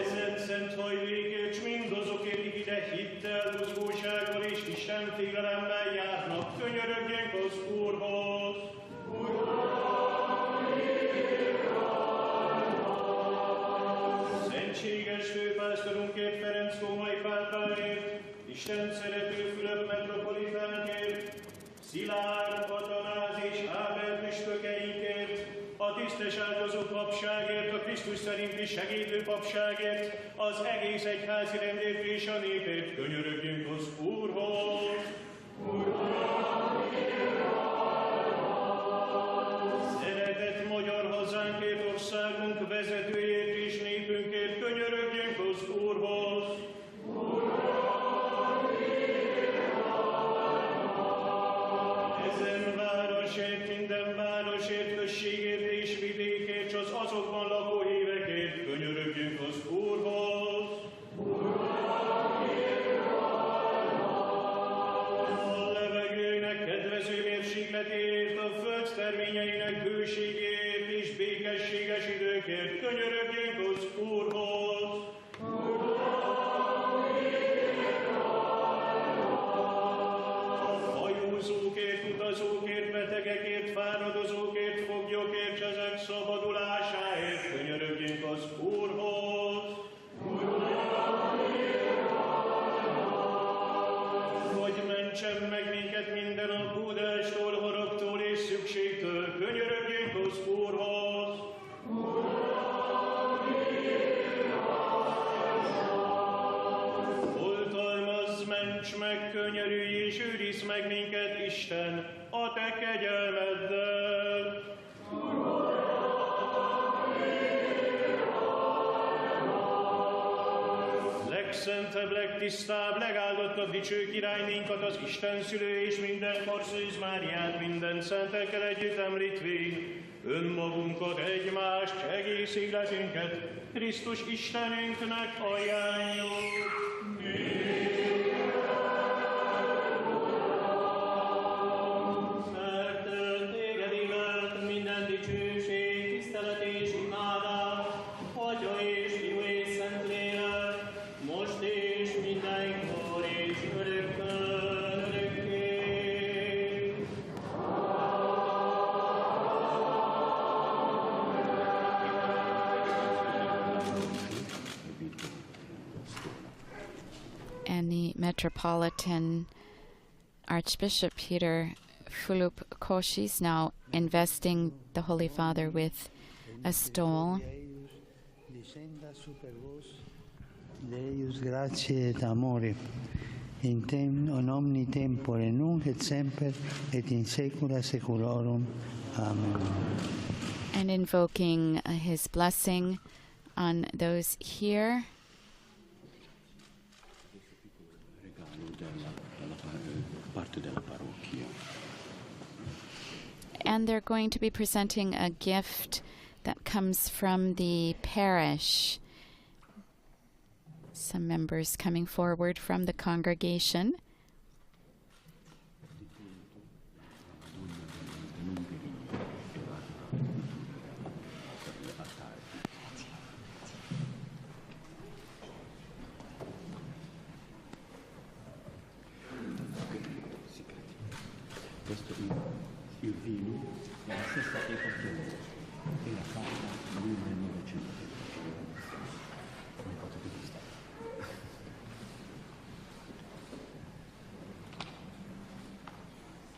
Ezen szent hajlékért s mindazokért, akik ide hittel, buzgósággal és Isten félelemmel járnak, könyörögjünk az Úrhoz. Isten szerető Fülöp metropolitánkért, Szilárd, Atanáz és Ábel püspökeinkért, a tisztes áldozó papságért, a Krisztus szerinti segítő papságért, az egész egyházi rendért és a népért könyörögjünk az Úrhoz. Szeretett magyar hazánkért, országunk vezetőjét és népünkért könyörögjünk az Úrhoz. Ezen városért, minden városért, községért és vidékért, s az azokban lakó hívekért könyörögjünk az Úrhoz. A levegőnek kedvező mérsékletéért, a föld terményeinek hőségéért és békességes időkért könyörögjünk az Úrhoz. Hajózókért, utazókért, betegekért, fáradozókért, foglyokért, s ezek szabadulásáért könyörögjünk az Úrhoz. Hogy mentsen meg minket minden aggódástól, haragtól és szükségtől, könyörögjünk az Úrhoz. Oltalmazz, ments meg, könyörülj és őrizd meg minket, Isten, a te kegyelmeddel. Legszentebb, legtisztább, legáldottabb dicső királynénkat, az Isten szülő és minden Szűz Máriát, minden szentekkel együtt említvén, önmagunkat, egymást, egész életünket Krisztus Istenünknek ajánljuk. Mert téged illet minden dicsőség, tisztelet és imádás, Atya és Fiú és Szentlélek, most és mindenkor és örökkön örökké. And the Metropolitan Archbishop Peter Fülöp Kocsis is now investing the Holy Father with a stole. Descenda super vos, Deus gratiae et amore, in omni tempore, nunc et semper, et in saecula saeculorum. Amen. And invoking his blessing on those here. And they're going to be presenting a gift that comes from the parish. Some members coming forward from the congregation. Il vino è la stessa epoca che la fatta 1900. Come potete vista.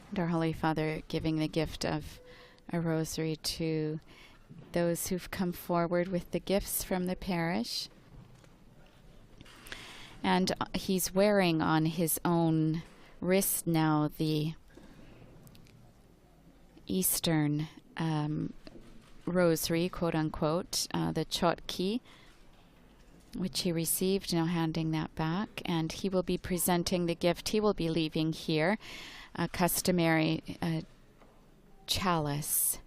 And our Holy Father giving the gift of a rosary to those who've come forward with the gifts from the parish. And he's wearing on his own wrist now the Eastern rosary, quote unquote, the chotki, which he received, now handing that back. And he will be presenting the gift he will be leaving here, a customary chalice,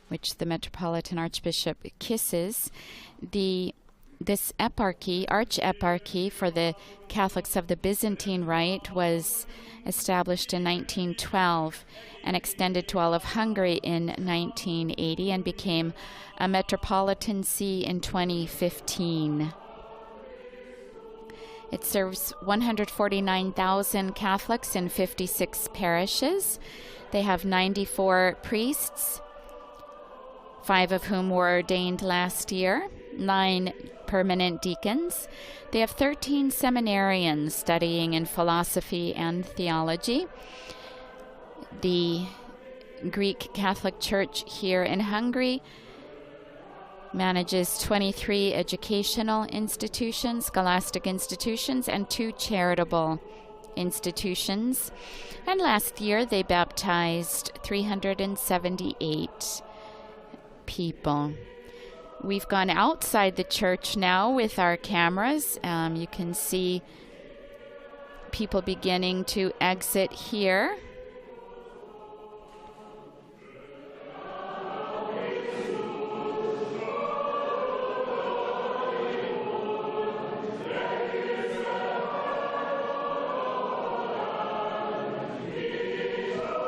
which the Metropolitan Archbishop kisses. This eparchy, arch-eparchy for the Catholics of the Byzantine Rite was established in 1912 and extended to all of Hungary in 1980 and became a metropolitan see in 2015. It serves 149,000 Catholics in 56 parishes. They have 94 priests, 5 of whom were ordained last year. 9 permanent deacons. They have 13 seminarians studying in philosophy and theology. The Greek Catholic Church here in Hungary manages 23 educational institutions, scholastic institutions, and 2 charitable institutions. And last year they baptized 378 people. We've gone outside the church now with our cameras. You can see people beginning to exit here.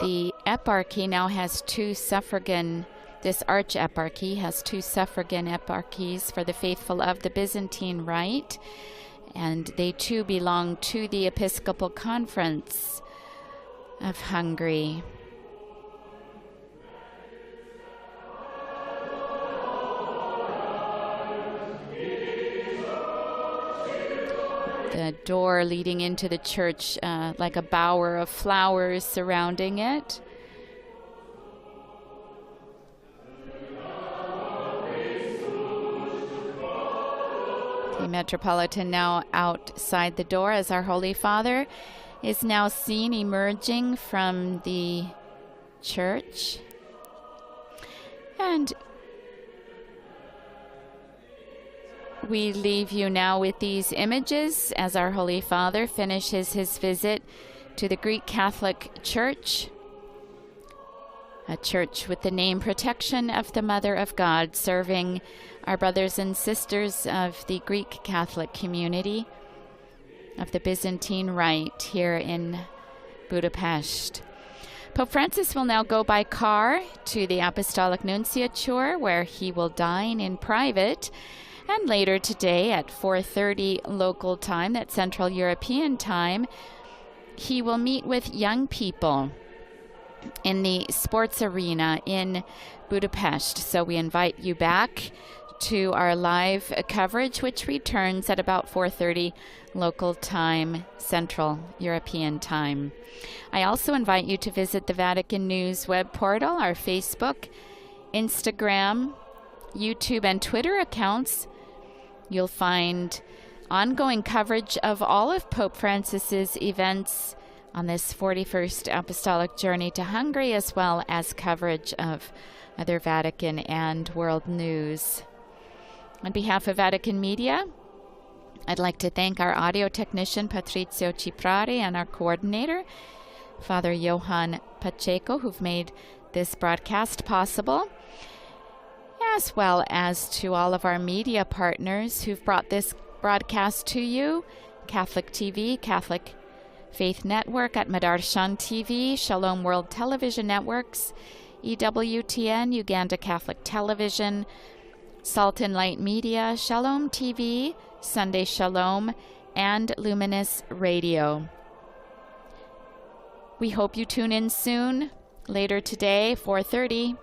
The eparchy now has 2 suffragan, this arch-eparchy has 2 suffragan eparchies for the faithful of the Byzantine Rite, and they too belong to the Episcopal Conference of Hungary. The door leading into the church, like a bower of flowers surrounding it. The Metropolitan now outside the door as our Holy Father is now seen emerging from the church. And we leave you now with these images as our Holy Father finishes his visit to the Greek Catholic Church, a church with the name Protection of the Mother of God, serving our brothers and sisters of the Greek Catholic community of the Byzantine Rite here in Budapest. Pope Francis will now go by car to the Apostolic Nunciature, where he will dine in private. And later today at 4:30 local time, that's Central European time, he will meet with young people in the sports arena in Budapest. So we invite you back to our live coverage, which returns at about 4:30 local time, Central European time. I also invite you to visit the Vatican News web portal, our Facebook, Instagram, YouTube, and Twitter accounts. You'll find ongoing coverage of all of Pope Francis's events on this 41st Apostolic Journey to Hungary, as well as coverage of other Vatican and world news. On behalf of Vatican Media, I'd like to thank our audio technician, Patrizio Ciprari, and our coordinator, Father Johan Pacheco, who've made this broadcast possible, as well as to all of our media partners who've brought this broadcast to you: Catholic TV, Catholic Faith Network at Madarshan TV, Shalom World Television Networks, EWTN, Uganda Catholic Television, Salt and Light Media, Shalom TV, Sunday Shalom, and Luminous Radio. We hope you tune in soon, later today, 4:30,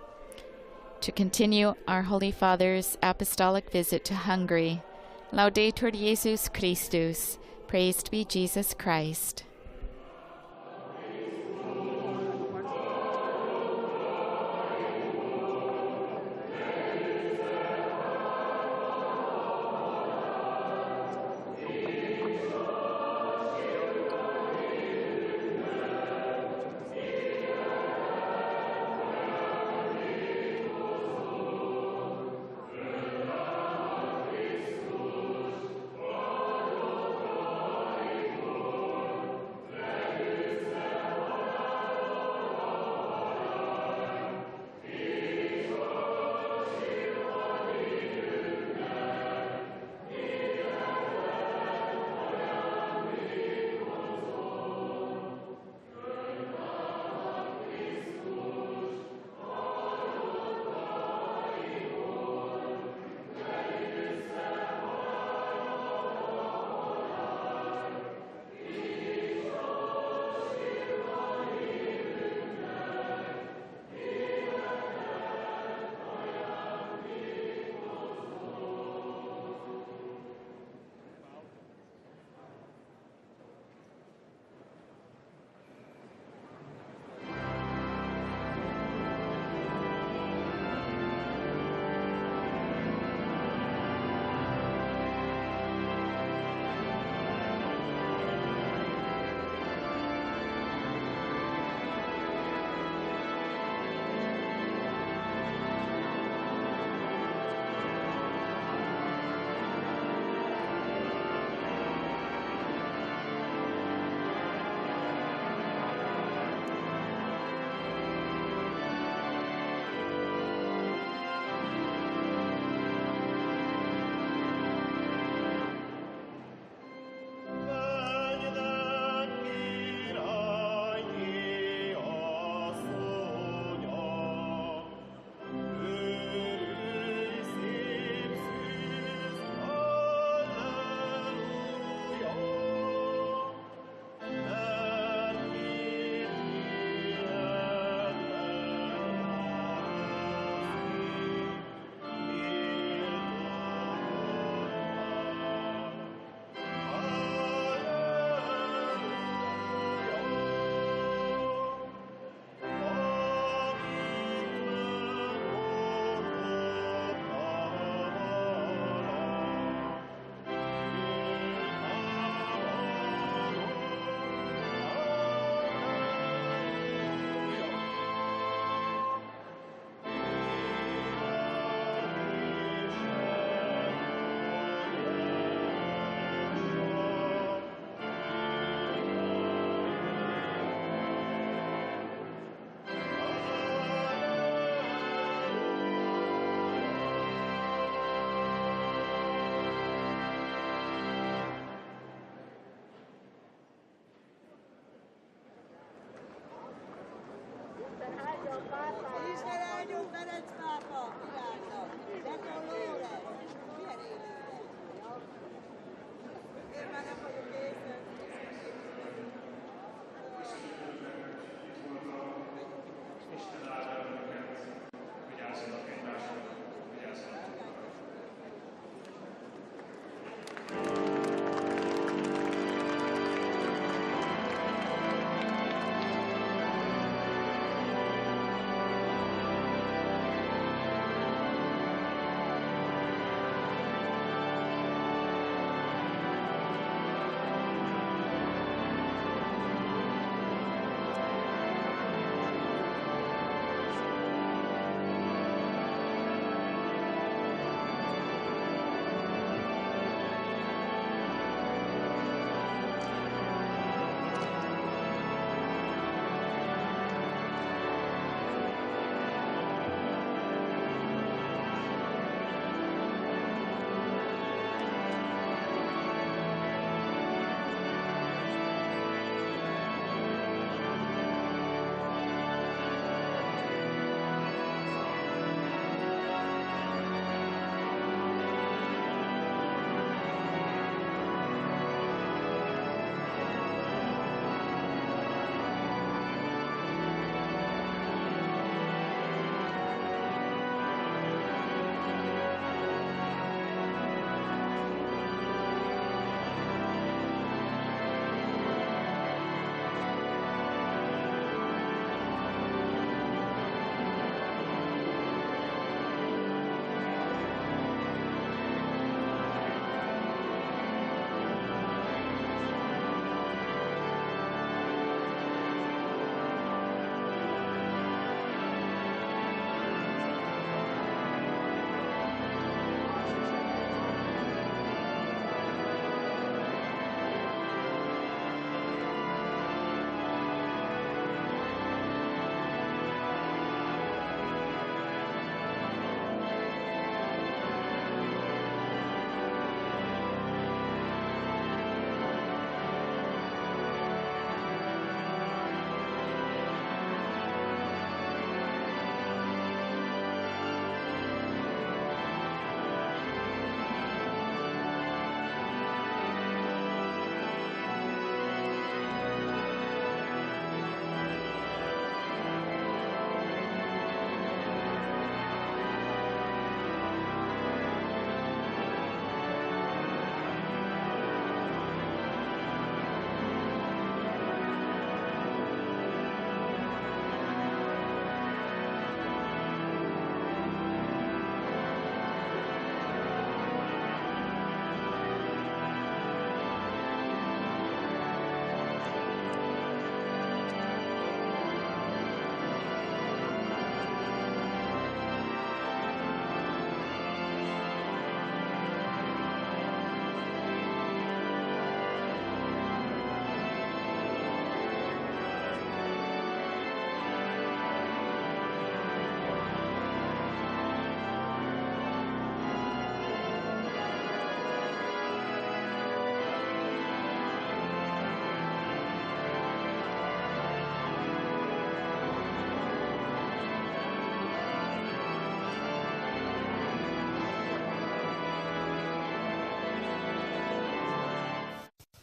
to continue our Holy Father's apostolic visit to Hungary. Laudetur Jesus Christus. Praised be Jesus Christ.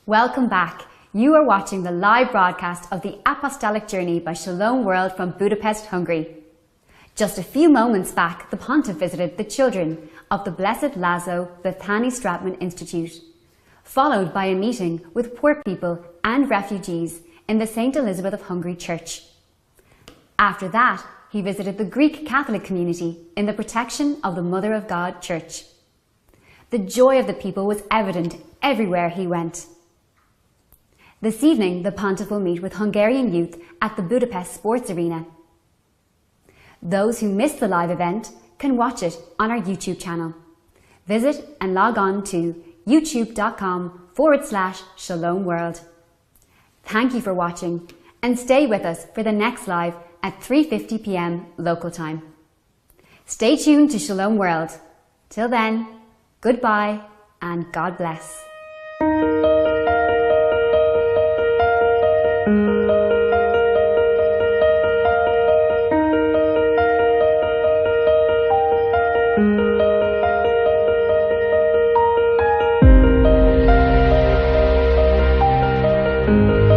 Welcome back. You are watching the live broadcast of the Apostolic Journey by Shalom World from Budapest, Hungary. Just a few moments back, the Pontiff visited the children of the Blessed Lazo Bethany Stratman Institute, followed by a meeting with poor people and refugees in the St. Elizabeth of Hungary Church. After that, he visited the Greek Catholic community in the protection of the Mother of God Church. The joy of the people was evident everywhere he went. This evening, the Pontiff will meet with Hungarian youth at the Budapest Sports Arena. Those who missed the live event can watch it on our YouTube channel. Visit and log on to youtube.com/Shalom World. Thank you for watching and stay with us for the next live at 3:50 p.m. local time. Stay tuned to Shalom World. Till then, goodbye and God bless. Shalom.